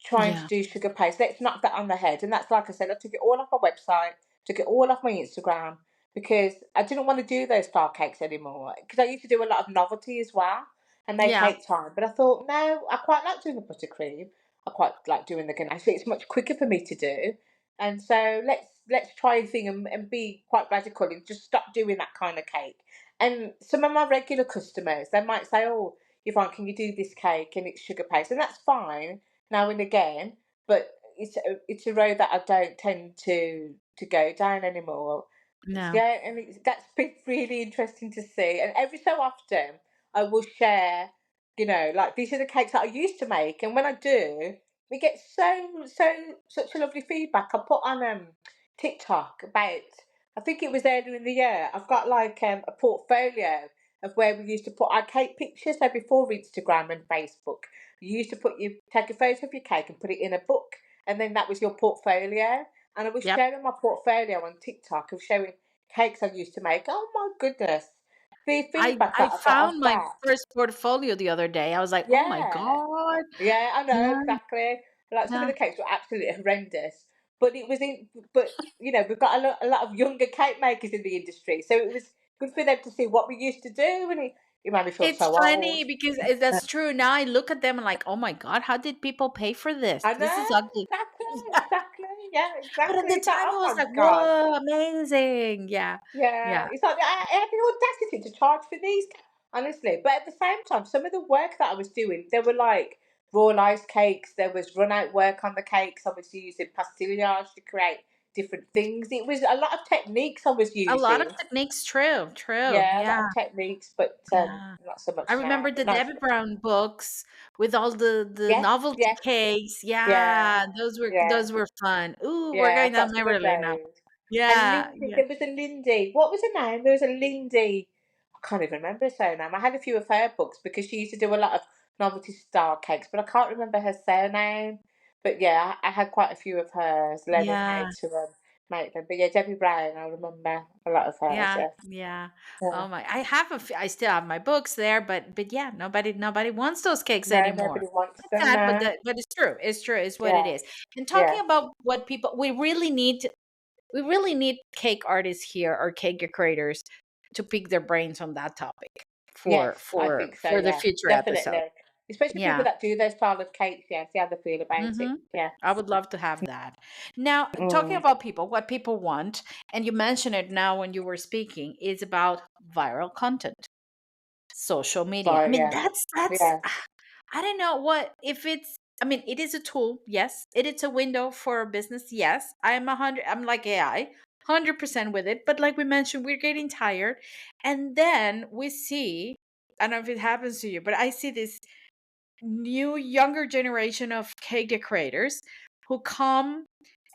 trying to Yeah. do sugar paste? Let's knock that on the head. And that's, like I said, I took it all off my website, took it all off my Instagram, because I didn't want to do those star cakes anymore. Because I used to do a lot of novelty as well, and they Yeah. take time. But I thought, no, I quite like doing the buttercream. I quite like doing the ganache. It's much quicker for me to do. And so let's try a thing and be quite radical and just stop doing that kind of cake. And some of my regular customers, they might say, "Oh, Yvonne, can you do this cake?" And it's sugar paste, and that's fine now and again. But it's a road that I don't tend to go down anymore. No. Yeah, and that's been really interesting to see. And every so often, I will share, like these are the cakes that I used to make, and when I do, we get such a lovely feedback. I put on TikTok about, I think it was earlier in the year. I've got like a portfolio of where we used to put our cake pictures. So before Instagram and Facebook, you used to take a photo of your cake and put it in a book, and then that was your portfolio. And I was Yep. sharing my portfolio on TikTok of showing cakes I used to make. Oh my goodness, the feedback I that I got off found my that. first portfolio the other day. I was like, "Oh my Yeah, god." yeah, I know Yeah. exactly. Like some of Yeah. the cakes were absolutely horrendous, but it was in. But we've got a lot of younger cake makers in the industry, so it was good for them to see what we used to do, and it made me feel It's so funny old. because that's true. Now I look at them and like, "Oh my god, how did people pay for this? I This is know ugly." exactly, yeah, But at exactly. the It's like, time, oh I was my like, god. "Whoa, amazing." Yeah. Yeah, Yeah. it's like I had the audacity to charge for these, honestly. But at the same time, some of the work that I was doing, there were like raw ice cakes. There was run out work on the cakes. I was using pastillage to create different things. It was a lot of techniques I was A lot of using. techniques, true, true. Yeah, a lot Yeah. of techniques, but Yeah. not so I much now. remember the But nice. Debbie Brown books with all the Yes, novelty yes, cakes. yeah, Yeah, yeah, those were fun. Ooh, we're yeah. going I've down got some of memory lane now. those. And Yeah, Lindy, yeah. there was a Lindy. What was her name? There was a Lindy. I can't even remember her surname. I had a few of her books because she used to do a lot of novelty star cakes, but I can't remember her surname. But yeah, I had quite a few of hers, learning how Yeah. to make them. But yeah, Debbie Brown, I remember a lot of hers. Yeah, Yes, yeah. yeah. Oh my, I still have my books there, but yeah, nobody wants those cakes No, anymore. nobody wants It's them. sad, but No. but it's true. It's true. It's what it Yeah, is. And talking yeah. about what people, we really need cake artists here or cake creators to pick their brains on that topic Yes, I think so. for the Yeah, future episode. definitely. Especially people Yeah. that do those style of cakes. Yeah, see how they feel about it. Mm-hmm. Yeah. I would love to have that. Now, talking Mm. about people, what people want, and you mentioned it now when you were speaking, is about viral content, social media. I So mean, yeah, that's yeah. I don't know what if it's. I mean, it is a tool, yes. It is a window for a business, yes. I'm like AI, 100% with it. But like we mentioned, we're getting tired, and then we see. I don't know if it happens to you, but I see this new younger generation of cake decorators who come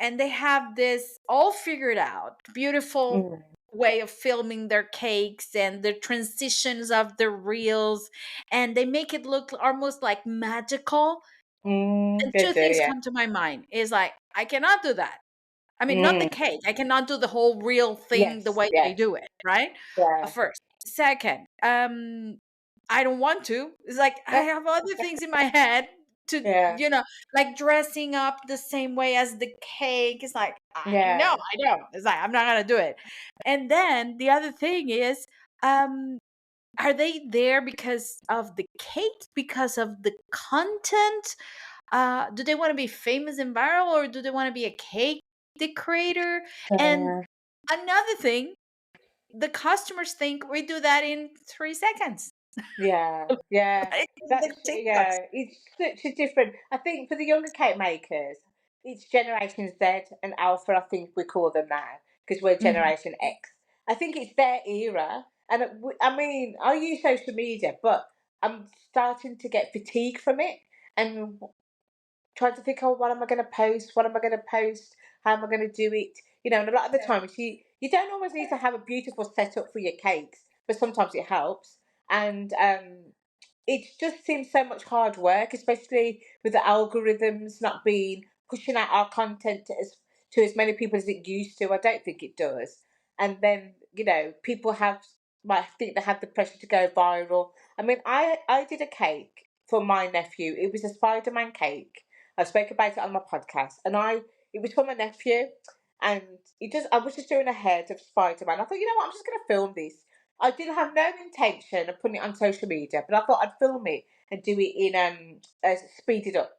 and they have this all figured out beautiful Mm. way of filming their cakes and the transitions of the reels, and they make it look almost like magical. Mm, And they two do, things yeah. come to my mind is like, I cannot do that. I mean, not the Mm, cake. I cannot do the whole real thing the yes, way they yes, do it, right? yeah. First. Second, I don't want to. It's like I have other things in my head to, Yeah, like dressing up the same way as the cake. It's like, no, yeah, I don't. It's like, I'm not going to do it. And then the other thing is, um, are they there because of the cake, because of the content? Do they want to be famous and viral, or do they want to be a cake decorator? And uh, another thing, the customers think we do that in 3 seconds. yeah, yeah. Like the That's TikToks. yeah. It's such a different. I think for the younger cake makers, it's Generation Z and Alpha. I think we call them now because we're Mhm. Generation X. I think it's their era, and I mean, I use social media, but I'm starting to get fatigue from it, and trying to think, oh, what am I going to post? What am I going to post? How am I going to do it? And a lot of the time, you don't always need to have a beautiful setup for your cakes, but sometimes it helps. And it just seems so much hard work, especially with the algorithms not being pushing out our content to as many people as it used to. I don't think it does. And then people might think they have the pressure to go viral. I mean, I did a cake for my nephew. It was a Spider-Man cake. I spoke about it on my podcast, and it was for my nephew, and I was just doing a head of Spider-Man. I thought, you know what, I'm just going to film this. I didn't have no intention of putting it on social media, but I thought I'd film it and do it in speed it up.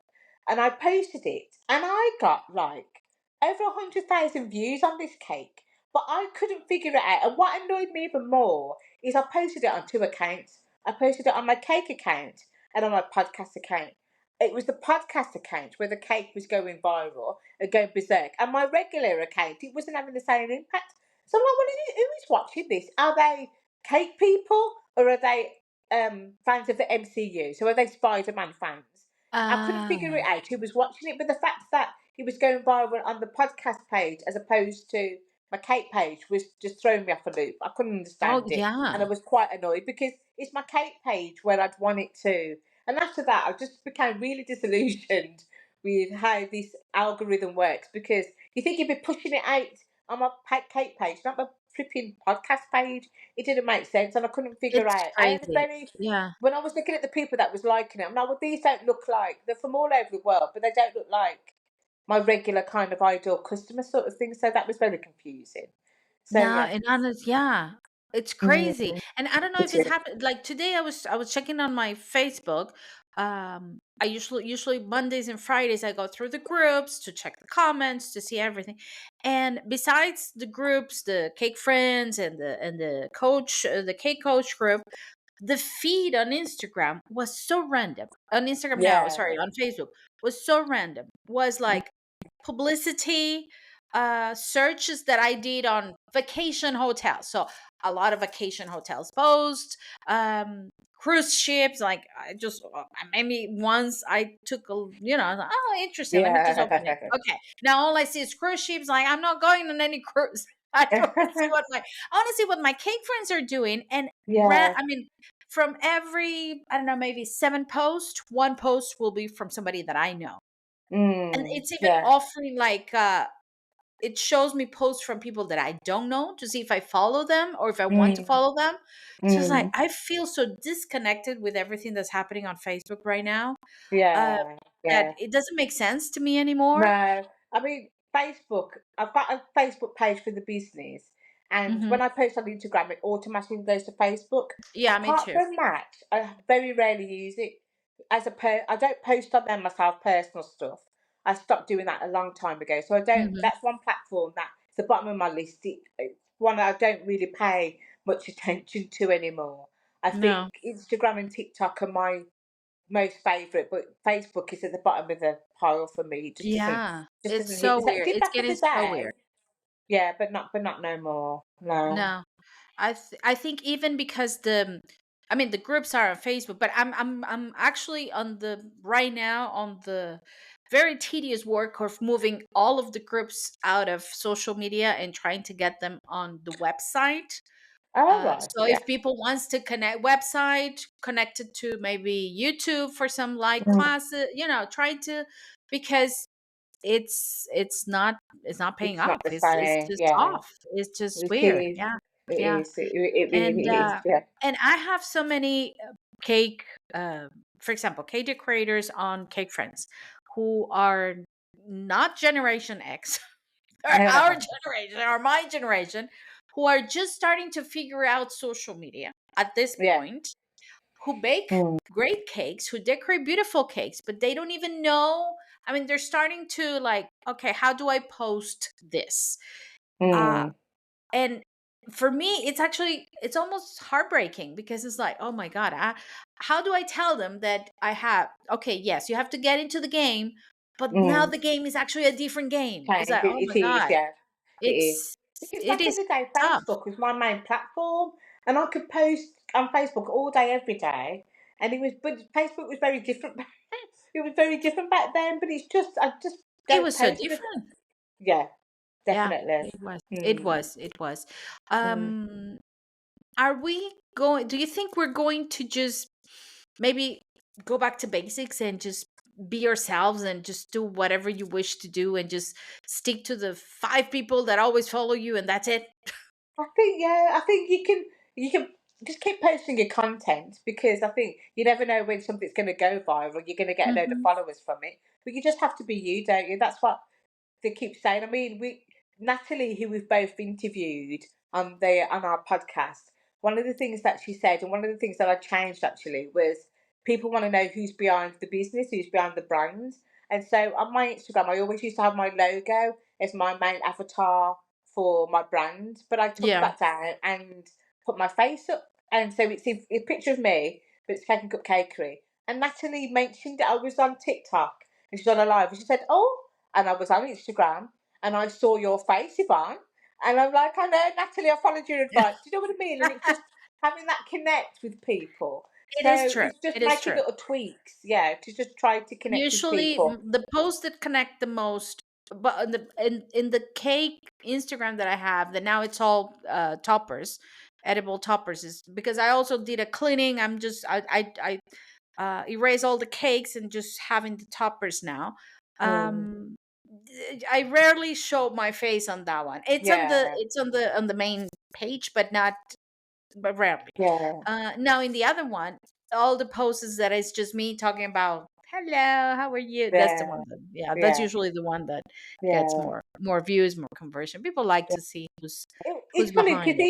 And I posted it, and I got like over 100,000 views on this cake, but I couldn't figure it out. And what annoyed me even more is I posted it on two accounts. I posted it on my cake account and on my podcast account. It was the podcast account where the cake was going viral and going berserk, and my regular account, it wasn't having the same impact. So I'm like, well, who is watching this? Are they cake people, or are they fans of the MCU? So are they Spider-Man fans? I couldn't figure it Ah, out who was watching it, but the fact that it was going viral on the podcast page as opposed to my cake page was just throwing me off a loop. I couldn't oh, understand it, and I yeah. was quite annoyed because it's my cake page where I'd want it to. And after that, I just became really disillusioned with how this algorithm works, because you think you'd be pushing it out on my cake page, not my flipping podcast page. It didn't make sense, and I couldn't figure It's out. I was crazy. very Yeah. When I was looking at the people that was liking it, I'm like, well, these don't look like they're from all over the world, but they don't look like my regular kind of ideal customer sort of thing. So that was very confusing. So No, yeah. and honest, yeah, it's Mm, crazy. And I don't know if it it's is. happened. Like today, I was checking on my Facebook. I usually Mondays and Fridays I go through the groups to check the comments to see everything. And besides the groups, the cake friends and the coach, the cake coach group, the feed on Instagram was so random. On Instagram now, Yeah. sorry, on Facebook was so random. Was Mm, like publicity searches that I did on vacation hotels. So a lot of vacation hotels post, cruise ships. Like I just maybe once I took I was like, oh, interesting. Let me just open it. yeah. Okay, now all I see is cruise ships. Like I'm not going on any cruise. I don't want to see I want to see what my cake friends are doing. And Yeah. I mean, from every I don't know maybe 7 posts, one post will be from somebody that I know, and it's even Yeah. offering like it shows me posts from people that I don't know to see if I follow them or if I want to Mm, follow them. So it's like mm, I feel so disconnected with everything that's happening on Facebook right now, uh, yeah. that Yeah. it doesn't make sense to me anymore. No, I mean Facebook. I've got a Facebook page for the business, and Hmm. when I post on Instagram, it automatically goes to Facebook. Yeah, me Apart too. from that, I very rarely use it I don't post on there myself personal stuff. I stopped doing that a long time ago, so I don't. Hmm. That's one platform that's the bottom of my list. It's one I don't really pay much attention to anymore. I No. think Instagram and TikTok are my most favourite, but Facebook is at the bottom of the pile for me. It Yeah, just it's doesn't hit so the same. It weird. did It's back in getting the so weird. day, yeah, but not no more. No. No. I think even because I mean the groups are on Facebook, but I'm actually on the right now on the very tedious work of moving all of the groups out of social media and trying to get them on the website. All right. So Yeah. if people wants to connect website connected to maybe YouTube for some like Mm. classes, try to because it's not paying It's not off. the It's same. just Yeah. off. It's just It weird. is. Yeah. It Yeah. is. It And really is. Yeah. I have so many cake uh, for example, cake decorators on Cake Friends who are not Generation X or our generation or my generation who are just starting to figure out social media at this Yeah. point, who bake Mm, great cakes, who decorate beautiful cakes, but they don't even know. I mean, they're starting to like, okay, how do I post this? Uh, mm, and for me, it's almost heartbreaking because it's like, oh my God, how do I tell them that okay, yes, you have to get into the game, but now mm. the game is actually a different game. It's Change. like, oh my It is. God, Yeah. It is. it's, Because it back in is the day, tough. Facebook was my main platform, and I could post on Facebook all day, every day, and but Facebook was very different. It was very different back then, but I just It don't was so post it. different. Yeah, Yeah, definitely. it was. It Mm, was. It was. mm. Um, are we going? Do you think we're going to just maybe go back to basics and just be yourselves and just do whatever you wish to do and just stick to the 5 people that always follow you and that's it? I think you can just keep posting your content, because I think you never know when something's going to go viral. You're going to get a load of Hmm. followers from it, but you just have to be you, don't you? That's what they keep saying. I mean, we Natalie, who we've both interviewed on our podcast, one of the things that she said, and one of the things that I changed actually, was people want to know who's behind the business, who's behind the brand. And so on my Instagram, I always used to have my logo as my main avatar for my brand, but I took Yeah, that down and put my face up, and so it's a picture of me, but it's Cake and Cupcakery. And Natalie mentioned that I was on TikTok, and she's on a live, and she said, "Oh," and I was on Instagram, and I saw your face, Yvonne, and I'm like, "I know, Natalie, I followed your advice." Do you know what I mean? And it's just having that connect with people. it is So true. it's just It is making true. little tweaks, yeah, to just try to connect with Usually, people. the posts that connect the most, but in the cake Instagram that I have, that now it's all toppers, edible toppers, is because I also did a cleaning. I erase all the cakes and just having the toppers now. Mm, Um, I rarely show my face on that one. yeah, On the main page, but rarely. yeah, Now in the other one, all the posts that is just me talking about hello, how are you? That's the yeah, one that, yeah, that's yeah, usually the one that gets yeah. more views, more conversion. People like to see who's It's funny because behind it.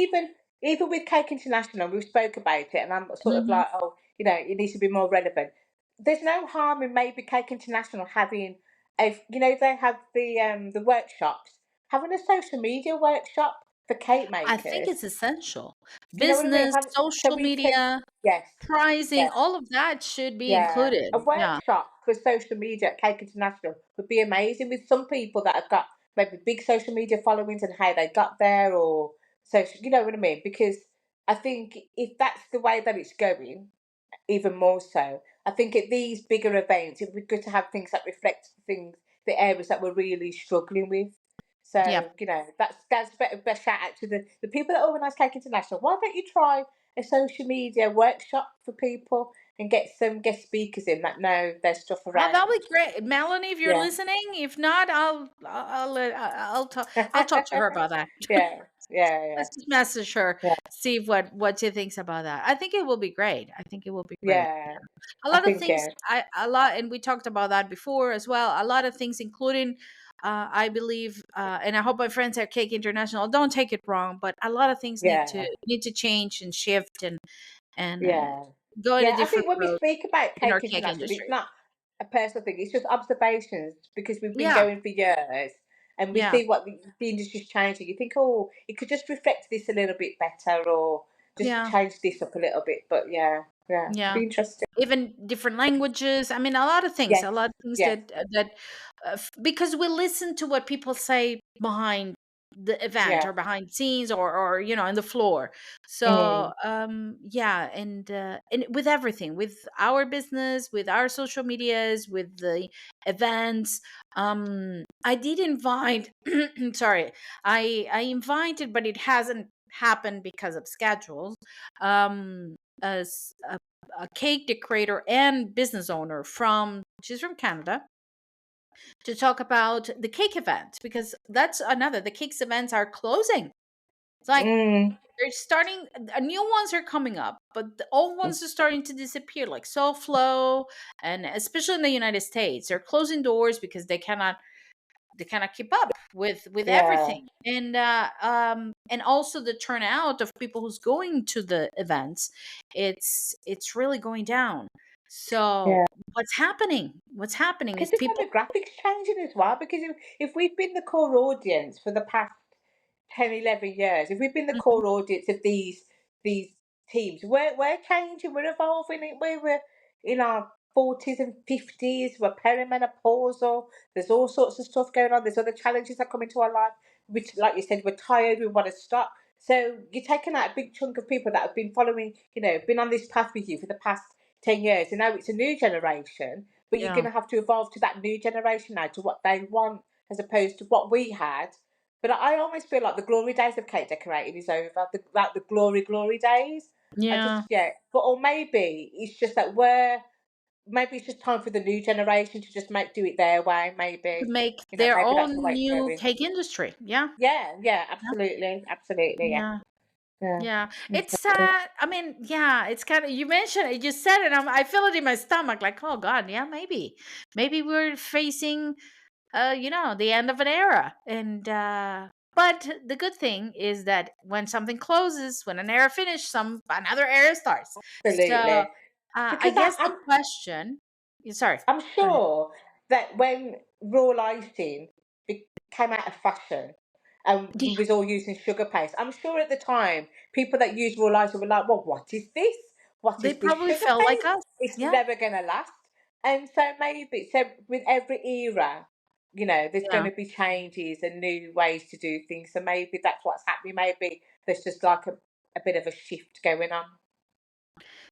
even with Cake International, we spoke about it, and I'm sort of Hmm. like, oh, it needs to be more relevant. There's no harm in maybe Cake International having they have the workshops, having a social media workshop for cake I think makers. it's essential. Do you know what I mean? Business, So social we can, media, yes, pricing, yes. all of that should be Yeah, included. a Yeah. workshop for social media at Cake International would be amazing, with some people that have got maybe big social media followings and how they got there, or social, you know what I mean? Because I think if that's the way that it's going, even more so, I think at these bigger events, it would be good to have things that reflect the areas that we're really struggling with. Yeah. So, that's a best shout out to the people that organise Cake International. Why don't you try a social media workshop for people and get some guest speakers in that know their stuff Oh, that'll around? be great, Melanie. If you're Yeah. listening, if not, I'll talk to her about that. Yeah, yeah, yeah, Let's just message her, yeah, see what she thinks about that. I think it will be great. I think it will be great. yeah. A I lot of think, things, yeah, a lot, and we talked about that before as well. A lot of things, including, I believe, and I hope my friends at Cake International don't take it wrong, but a lot of things yeah, need to change and shift and yeah. go in a Yeah, I different think when we road speak about in our Cake cake International, it's industry. not a personal thing, it's just observations, because we've been Yeah, going for years, and we yeah, see what the industry's changing. You think, oh, it could just reflect this a little bit better, or just yeah, change this up a little bit. But yeah, yeah, yeah. be interesting. Even different languages. I mean, Yes, a lot of things yes, because we listen to what people say behind the event, yeah, or behind scenes, or in the floor. So mm, yeah, and with everything, with our business, with our social medias, with the events. I did invite sorry, I invited, but it hasn't happened because of schedules. As a cake decorator and business owner, from she's from Canada, to talk about the cake event, because that's another, the cakes events are closing. It's like mm, they're starting, new ones are coming up, but the old ones are starting to disappear, like SoFlo, and especially in the United States, they're closing doors because they cannot keep up with yeah, everything, and also the turnout of people who's going to the events, it's really going down. So yeah. what's happening Because is the people. demographics changing as well. Because if we've been the core audience for the past 10, 11 years, if we've been the Mhm. core audience of these teams, we're changing, we're evolving. We're in our 40s and 50s, we're perimenopausal. There's all sorts of stuff going on. There's other challenges that come into our life, which, like you said, we're tired, we want to stop. So you're taking out a big chunk of people that have been following, been on this path with you for the past 10 years, and now it's a new generation, but you're Yeah, going to have to evolve to that new generation now, to what they want, as opposed to what we had. But I almost feel like the glory days of cake decorating is over. Like the glory days. I just, yeah, yeah. But or maybe it's just that we're maybe it's just time for the new generation to just do it their way. To Maybe, make their maybe that's the own way it's new going. cake industry. Yeah. Yeah, yeah, absolutely, absolutely, yeah, Yeah. yeah. Yeah, it's Interesting. I mean, yeah, it's kind of you mentioned it, you said it. I feel it in my stomach, like, oh God, yeah, maybe we're facing, the end of an era, and but the good thing is that when something closes, when an era finishes, another era starts. So, Absolutely. I Because guess the question. Sorry, I'm go ahead. sure that when raw lighting came out of fashion and we Yeah, was all using sugar paste, I'm sure at the time people that used raw lighting were like, "Well, what is this? What they is this probably sugar felt like paste? us. It's Yeah, never gonna last." And so maybe with every era, there's going yeah. to be changes and new ways to do things. So maybe that's what's happening. Maybe there's just like a bit of a shift going on.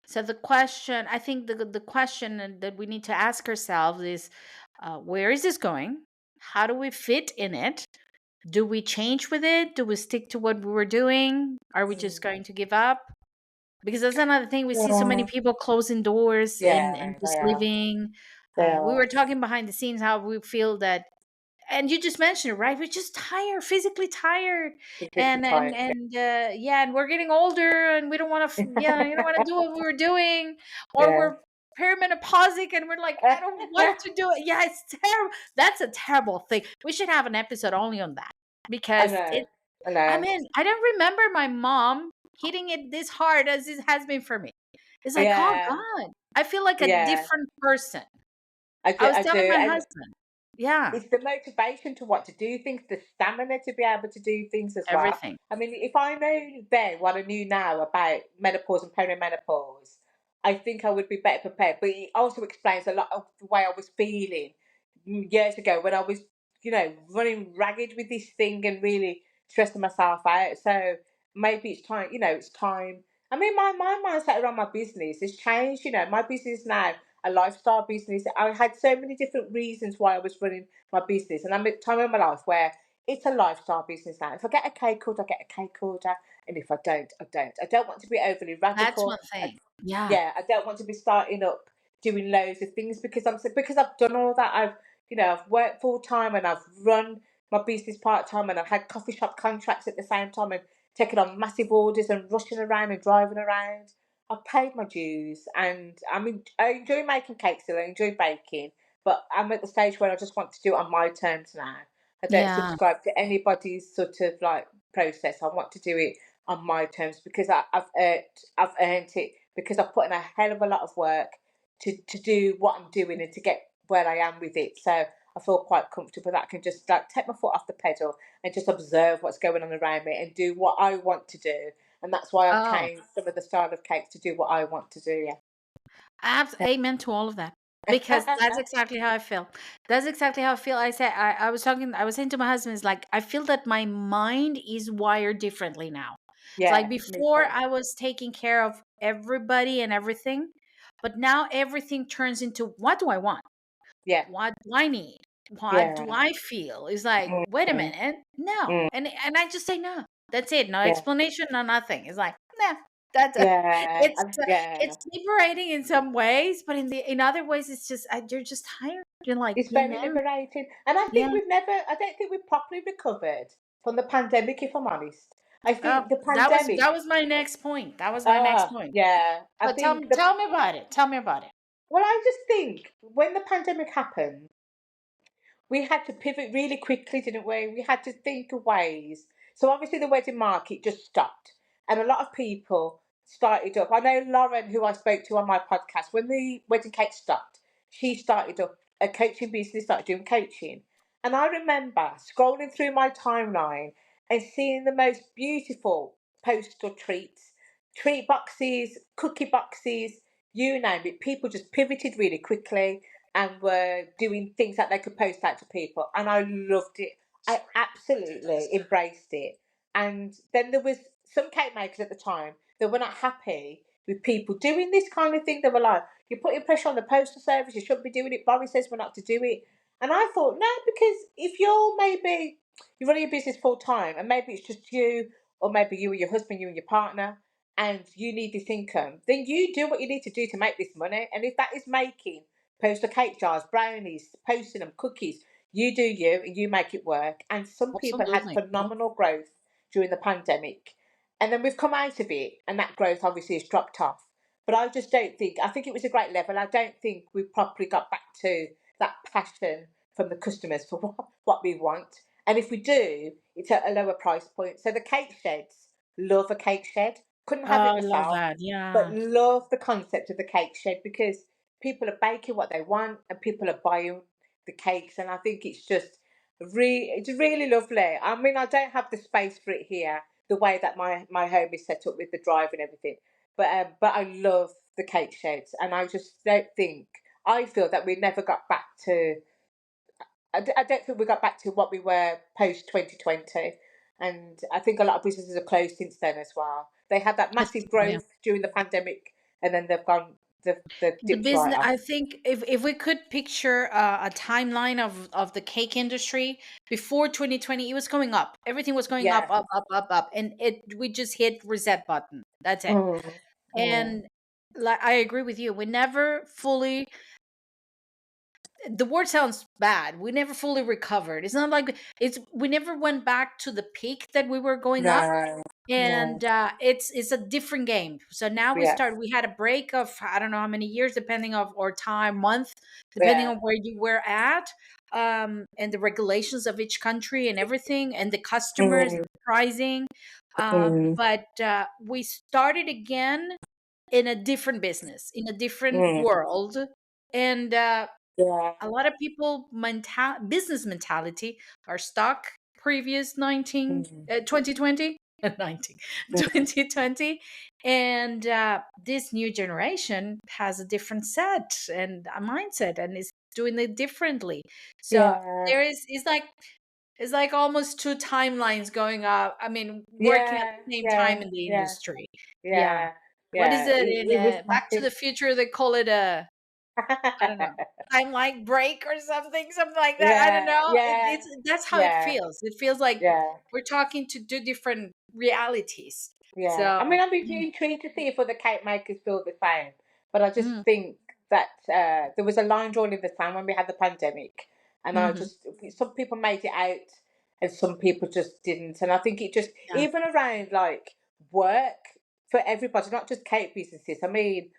So the question, I think the question that we need to ask ourselves is, where is this going? How do we fit in it? Do we change with it? Do we stick to what we were doing? Are we just Mm. going to give up? Because that's another thing. We see so many Yeah, people closing doors and yeah, they just are. leaving. They We are. were talking behind the scenes how we feel that, and you just mentioned it, right? We're just tired, physically tired, Physically and tired. yeah, and we're getting older, and we don't want to, yeah, you don't want to do what we were doing, or Yeah. we're perimenopausic, and we're like, I don't want to do it. Yeah, it's terrible. That's a terrible thing. We should have an episode only on that I because know. it. I I know. mean, I don't remember my mom hitting it this hard as it has been for me. It's like, oh Yeah. God, I feel like a Yeah. different person. I I do. was I do. telling my And husband, yeah, it's the motivation to want to do things, the stamina to be able to do things as well. everything. I mean, if I know then what I knew now about menopause and perimenopause, I think I would be better prepared. But it also explains a lot of the way I was feeling years ago when I was, running ragged with this thing and really stressing myself out. So maybe it's time, it's time. I mean, my mindset around my business has changed. My business now, a lifestyle business. I had so many different reasons why I was running my business, and I'm at a time in my life where it's a lifestyle business now. If I get a cake order, I get a cake order, and if I don't, I don't. I don't want to be overly That's radical. one thing. Yeah. Yeah, I don't want to be starting up doing loads of things because I've done all that. I've worked full time and I've run my business part time and I've had coffee shop contracts at the same time and taken on massive orders and rushing around and driving around. I've paid my dues and I enjoy making cakes and I enjoy baking, but I'm at the stage where I just want to do it on my terms now. I don't Yeah. subscribe to anybody's sort of like process. I want to do it on my terms because I've earned it because I've put in a hell of a lot of work to do what I'm doing and to get where I am with it. So I feel quite comfortable that I can just like take my foot off the pedal and just observe what's going on around me and do what I want to do. And that's why I've Oh, changed some of the style of cakes to do what I want to do. amen to all of that. Because that's Yeah. exactly how I feel. That's exactly how I feel. I was saying to my husband, it's like, I feel that my mind is wired differently now. It's like Yeah, me before too. I was taking care of everybody and everything, but now everything turns into, what do I want? Yeah, What do I need? What do yeah. I feel? It's like, wait a Mm, minute, no. mm, And I just say no. That's it. No yeah, explanation, no nothing. It's like, nah. That's yeah, yeah. it's liberating in some ways, but in other ways, it's just you're just tired. You're like, It's very liberating. And yeah. I don't think we've properly recovered from the pandemic, if I'm honest. I Oh, think the that pandemic, was my next point. That was my next point. yeah, I But think tell me about it. Tell me about it. well, I just think when the pandemic happened, we had to pivot really quickly, didn't we? We had to think of ways. So obviously the wedding market just stopped, and a lot of people started up. I know Lauren, who I spoke to on my podcast, when the wedding cake stopped, she started up a coaching business, started doing coaching. And I remember scrolling through my timeline and seeing the most beautiful postal treats, treat boxes, cookie boxes, you name it. People just pivoted really quickly and were doing things that they could post out to people. And I loved it. I absolutely embraced it. And then there was some cake makers at the time that were not happy with people doing this kind of thing. They were like, "You're putting pressure on the postal service. You shouldn't be doing it. Boris says we're not to do it." And I thought, no, because if you're running a business full time, and maybe it's just you, or maybe you and your husband, you and your partner, and you need this income, then you do what you need to do to make this money. And if that is making poster cake jars, brownies, posting them, cookies, you do you and you make it work. And some people had Absolutely. Yeah. phenomenal growth during the pandemic. And then we've come out of it, and that growth obviously has dropped off. But I just don't think, I think it was a great level. I don't think we properly got back to that passion from the customers for what we want. And if we do, it's at a lower price point. So the cake sheds, love a cake shed. Couldn't have Oh, it I love myself, that. but Yeah. love the concept of the cake shed because people are baking what they want and people are buying the cakes. And I think it's really lovely. I mean, I don't have the space for it here, the way that my home is set up with the drive and everything. But I love the cake sheds, and I just don't think I feel that we never got back to. I don't think we got back to what we were post 2020, and I think a lot of businesses have closed since then as well. They had that massive Yeah. growth during the pandemic, and then they've The dipped right business, off. I think, if we could picture a timeline of the cake industry before 2020, it was going up. Everything was going up, Yeah. up, up, up, up, and we just hit reset button. That's it. Mm, mm, And like I agree with you, we never fully. The word sounds bad. We never fully recovered. It's not like we never went back to the peak that we were going up, no. No. and it's a different game. So now Yeah. we had a break of I don't know how many years, depending of or time month, depending Yeah. on where you were at, and the regulations of each country and everything, and the customers and Mm, the pricing, mm, but we started again in a different business, in a different mm, world, and yeah. a lot of people business mentality are stuck previous Mm, 2020 19 mm, 2020, and this new generation has a different set and a mindset and is doing it differently. So yeah. there is it's like almost two timelines going up, I mean, working at Yeah. the same time Yeah. in the Yeah. industry. Yeah. Yeah. What is Yeah. it in It was Back to massive. the Future? They call it a, I don't know, timeline break or something like that. I don't Yeah. know. Yeah. It's that's how it Yeah. feels. It feels like Yeah. we're talking to two different realities. Yeah, I So, mean, I'd be mm, intrigued to see if other cake makers feel the same. But I just mm, think that there was a line drawn in the sand when we had the pandemic, and mhm, some people made it out, and some people just didn't. And I think it just yeah, even around like work for everybody, not just cake businesses. I mean,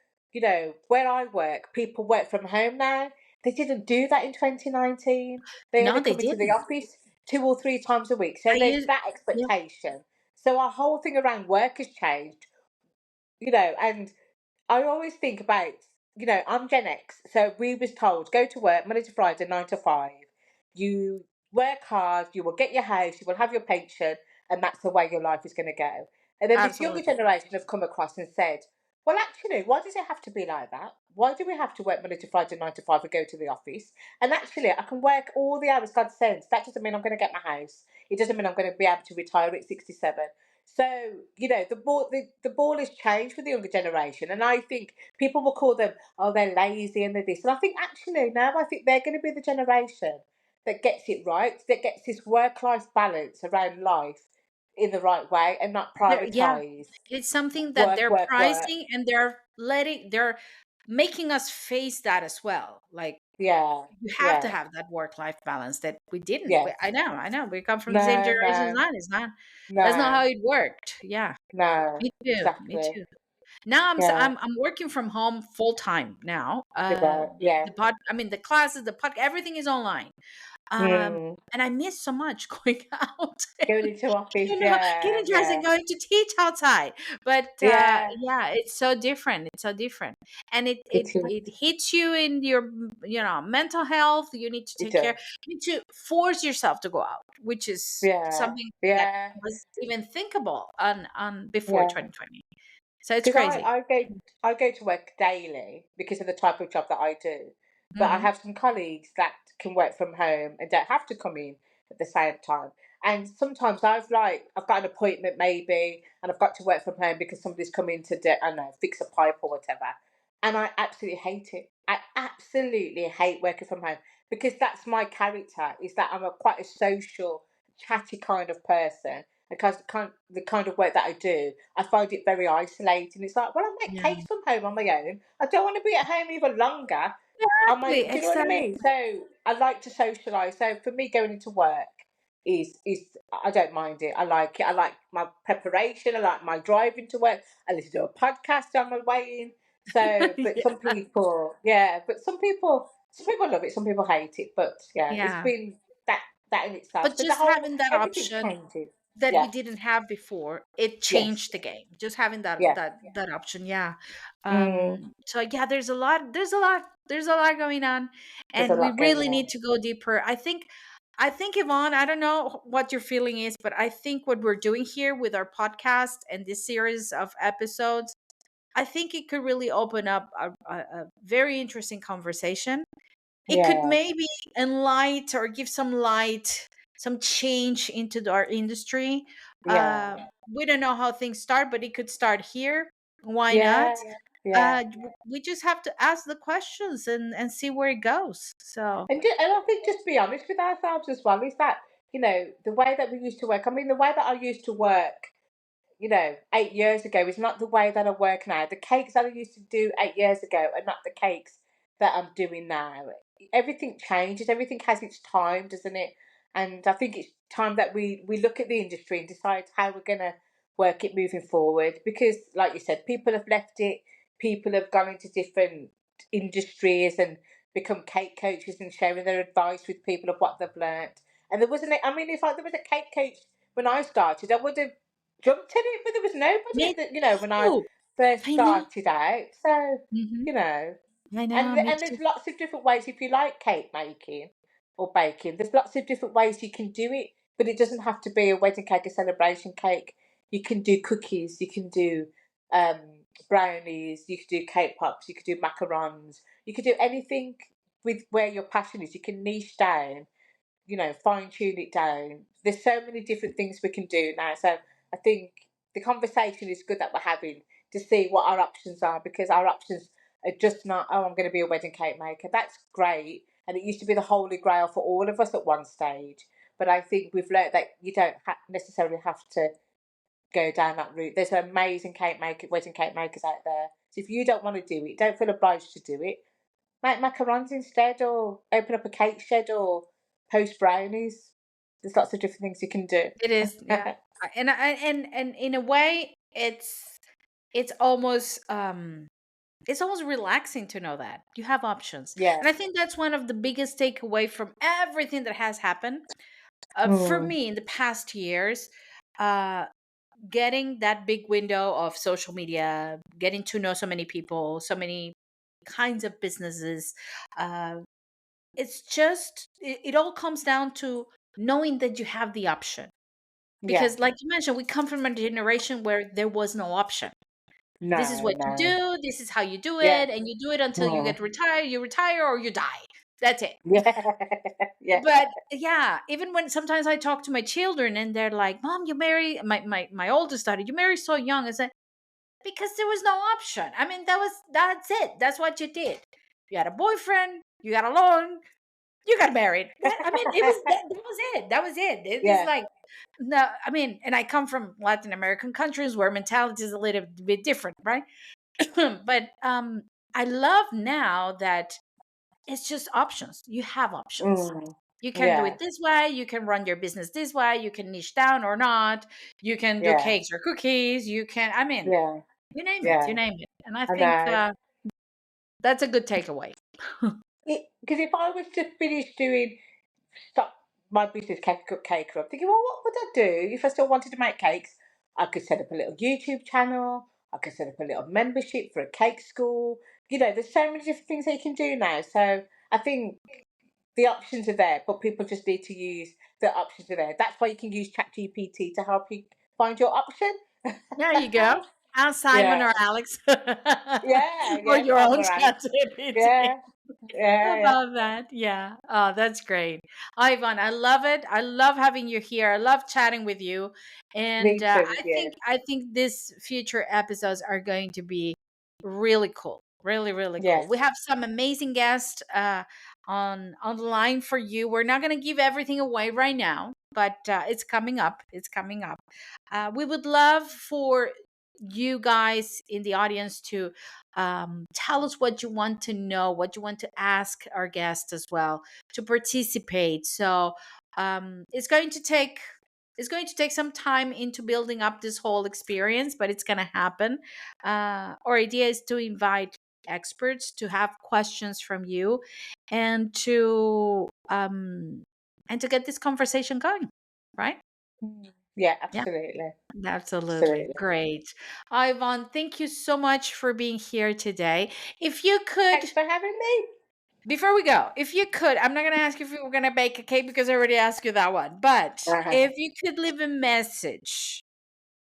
where I work, people work from home now. They didn't do that in 2019. They no, only they come into the didn't. office 2 or 3 times a week. So I there's use that Yeah, expectation. So our whole thing around work has changed, and I always think about, I'm Gen X, so we was told go to work Monday to Friday, 9 to 5. You work hard, you will get your house, you will have your pension, and that's the way your life is going to go. And then this younger absolutely. generation have come across and said, well, actually, why does it have to be like that? Why do we have to work Monday to Friday, 9 to 5, and go to the office? And actually, I can work all the hours God sends. That doesn't mean I'm going to get my house. It doesn't mean I'm going to be able to retire at 67. So, the ball has changed for the younger generation. And I think people will call them, oh, they're lazy and they're this. And I think actually now I think they're going to be the generation that gets it right, that gets this work life balance around life in the right way and not Yeah, prioritize it's something that work, they're work, work. pricing, and they're making us face that as well. Like, Yeah, you have to yeah, have that work life balance that we didn't. yes. I know. We come from the same No, generation as no, that. It's not. That's not how no, it worked. Yeah, no, me too. Me exactly. too. Now Yeah, I'm working from home full time now. you're right. Yeah. I mean, the classes, the pod, everything is online. Mm. And I miss so much going out, Going into office, getting yeah, dressed yeah. and going to teach outside. But Yeah, yeah, it's so different. It's so different, and it is. it hits you in your mental health. You need to It take care. does. You need to force yourself to go out, which is Yeah, something that yeah, was even thinkable on before yeah. 2020. So it's Because crazy. I go to work daily because of the type of job that I do. But I Hmm. have some colleagues that can work from home and don't have to come in at the same time. And sometimes I've got an appointment maybe, and I've got to work from home because somebody's coming to I don't know, fix a pipe or whatever. And I absolutely hate it. I absolutely hate working from home because that's my character. Is that I'm quite a social, chatty kind of person. because the kind of work that I do, I find it very isolating. It's like, well, I make Yeah. cakes from home on my own. I don't want to be at home even longer. Exactly. Do you know what I Exactly. mean? So I like to socialise. So for me, going into work is I don't mind it. I like it. I like my preparation. I like my driving to work. I listen to a podcast on my way in. So, but some Yeah. people, but some people love it. Some people hate it. But yeah, it's Yeah. been that in itself. But So the just whole having that everything's option changing. that we Yeah. didn't have before, it Yes. changed the game. Just having that Yeah. that option. Yeah. Mm, So yeah, there's a lot going on, there's a and we lot going really on. need to go deeper. I think Yvonne, I don't know what your feeling is, but I think what we're doing here with our podcast and this series of episodes, I think it could really open up a very interesting conversation. It could Yeah. maybe enlight or give some light, some change into our industry. Yeah. We don't know how things start, but it could start here. Why Yeah. not? Yeah. We just have to ask the questions and see where it goes. So And I think just be honest with ourselves as well. Is that the way that we used to work? I mean, the way that I used to work 8 years ago is not the way that I work now. The cakes that I used to do 8 years ago are not the cakes that I'm doing now. Everything changes, everything has its time, doesn't it? And I think it's time that we look at the industry and decide how we're going to work it moving forward. Because, like you said, people have left it, people have gone into different industries and become cake coaches and sharing their advice with people of what they've learnt. And there wasn't, I mean, if there was a cake coach when I started, I would have jumped at it, but there was nobody me at when I too. first I know. started out. So, Hmm. you know, I know. Me and too. there's lots of different ways if you like cake making or baking. There's lots of different ways you can do it, but it doesn't have to be a wedding cake, a celebration cake. You can do cookies, you can do um, brownies, you can do cake pops, you can do macarons, you can do anything with where your passion is. You can niche down, fine tune it down. There's so many different things we can do now. So I think the conversation is good that we're having to see what our options are, because our options are just not, oh, I'm going to be a wedding cake maker. That's great. And it used to be the holy grail for all of us at one stage. But I think we've learned that you don't necessarily have to go down that route. There's amazing wedding cake makers out there. So if you don't want to do it, don't feel obliged to do it. Make macarons instead, or open up a cake shed, or post brownies. There's lots of different things you can do. It is, yeah. And in a way, it's almost relaxing to know that you have options. Yeah. And I think that's one of the biggest takeaway from everything that has happened for Mm. me in the past years. Uh, Getting that big window of social media, getting to know so many people, so many kinds of businesses. Uh, it all comes down to knowing that you have the option. Yeah. Because, like you mentioned, we come from a generation where there was no option. This is No, what you no. do, this is how you do Yeah. it, and you do it until you Mm. get retired. You retire or you die. That's it. Yeah. Yeah. But yeah, even when sometimes I talk to my children and they're like, "Mom, you marry my oldest daughter, you marry so young." I said, because there was no option. I mean, that's it. That's what you did. You had a boyfriend, you got along, you got married. I mean, that was it. That was it. It's Yeah. like, no, I mean, and I come from Latin American countries where mentality is a little bit different, right? But I love now that it's just options. You have options. Mm. You can do Yeah. it this way. You can run your business this way. You can niche down or not. You can do Yeah. cakes or cookies. You can, I mean, Yeah. you name it. You Yeah. name it. And I I think know. that's a good takeaway. Because if I was to finish doing stop my business cake, I'm thinking, well, what would I do if I still wanted to make cakes? I could set up a little YouTube channel. I could set up a little membership for a cake school. There's so many different things that you can do now. So I think the options are there, but people just need to use the options are there. That's why you can use ChatGPT to help you find your option. There you go. Ask Simon or Yeah, Alex yeah, or yeah. your Simon own Morales. ChatGPT. Yeah, yeah, yeah. About that. Yeah. Oh, that's great. Ivan, I love it. I love having you here. I love chatting with you. And Me too I with you. think I think these future episodes are going to be really cool. Really, really cool. Yes, We have some amazing guests. on the line for you. We're not going to give everything away right now, but it's coming up. It's coming up. We would love for you guys in the audience to tell us what you want to know, what you want to ask our guests as well to participate. So it's going to take some time into building up this whole experience, but it's going to happen. Our idea is to invite experts to have questions from you and to get this conversation going, right? Yeah, Yeah, absolutely. absolutely. Absolutely. Great. Ivan, thank you so much for being here today. If you could, Thanks for having me. before we go, if you could, I'm not going to ask you if you were going to bake a cake because I already asked you that one, but if you could leave a message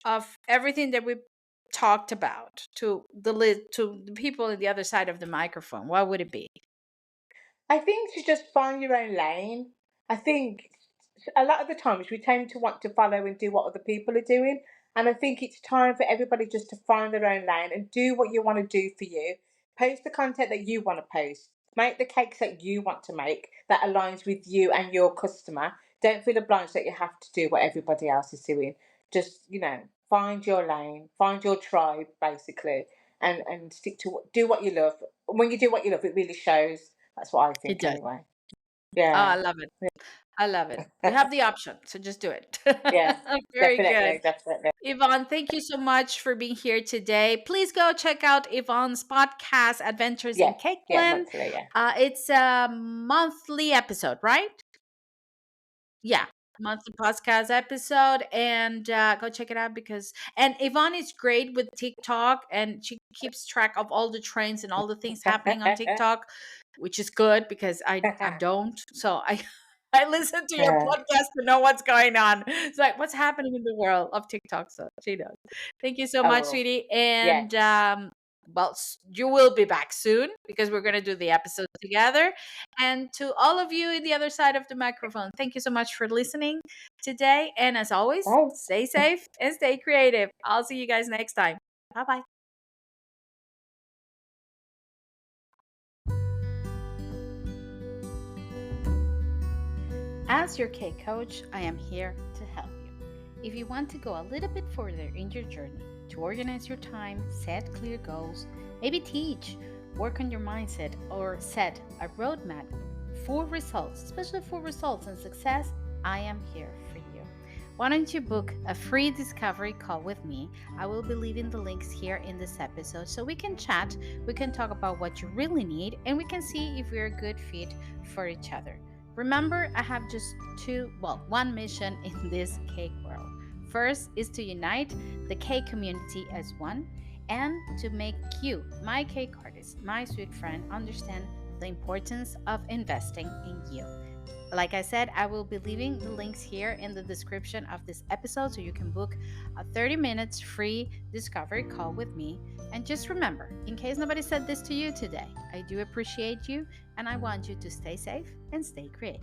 of everything that we talked about to the people on the other side of the microphone, what would it be? I think to just find your own lane. I think a lot of the times we tend to want to follow and do what other people are doing. And I think it's time for everybody just to find their own lane and do what you want to do for you. Post the content that you want to post. Make the cakes that you want to make that aligns with you and your customer. Don't feel obliged that you have to do what everybody else is doing. Just, find your lane, find your tribe, basically, and stick to do what you love. When you do what you love, it really shows. That's what I It think does. anyway. Oh, I Yeah. love it. I love it. You have the option, so just do it. Yes, Very good. definitely, definitely. Yvonne, thank you so much for being here today. Please go check out Yvonne's podcast, Adventures in Yeah, Cake yeah, Blend. monthly, yeah. It's a monthly episode, right? Yeah, monthly podcast episode, and go check it out because and Yvonne is great with TikTok, and she keeps track of all the trends and all the things happening on TikTok, which is good because I don't. So I I listen to your Yeah. podcast to know what's going on. It's like what's happening in the world of TikTok. So she knows. Thank you so much, Oh, sweetie, yeah. and well, you will be back soon because we're gonna do the episode together. And to all of you in the other side of the microphone, thank you so much for listening today. And as always, Bye. stay safe and stay creative. I'll see you guys next time. Bye bye. As your cake coach, I am here to help you. If you want to go a little bit further in your journey, to organize your time, set clear goals, maybe teach, work on your mindset, or set a roadmap for results, especially for results and success, I am here for you. Why don't you book a free discovery call with me? I will be leaving the links here in this episode so we can chat, we can talk about what you really need, and we can see if we're a good fit for each other. Remember, I have just one mission in this cake world. First is to unite the cake community as one and to make you, my cake artist, my sweet friend, understand the importance of investing in you. Like I said, I will be leaving the links here in the description of this episode so you can book a 30 minutes free discovery call with me. And just remember, in case nobody said this to you today, I do appreciate you and I want you to stay safe and stay creative.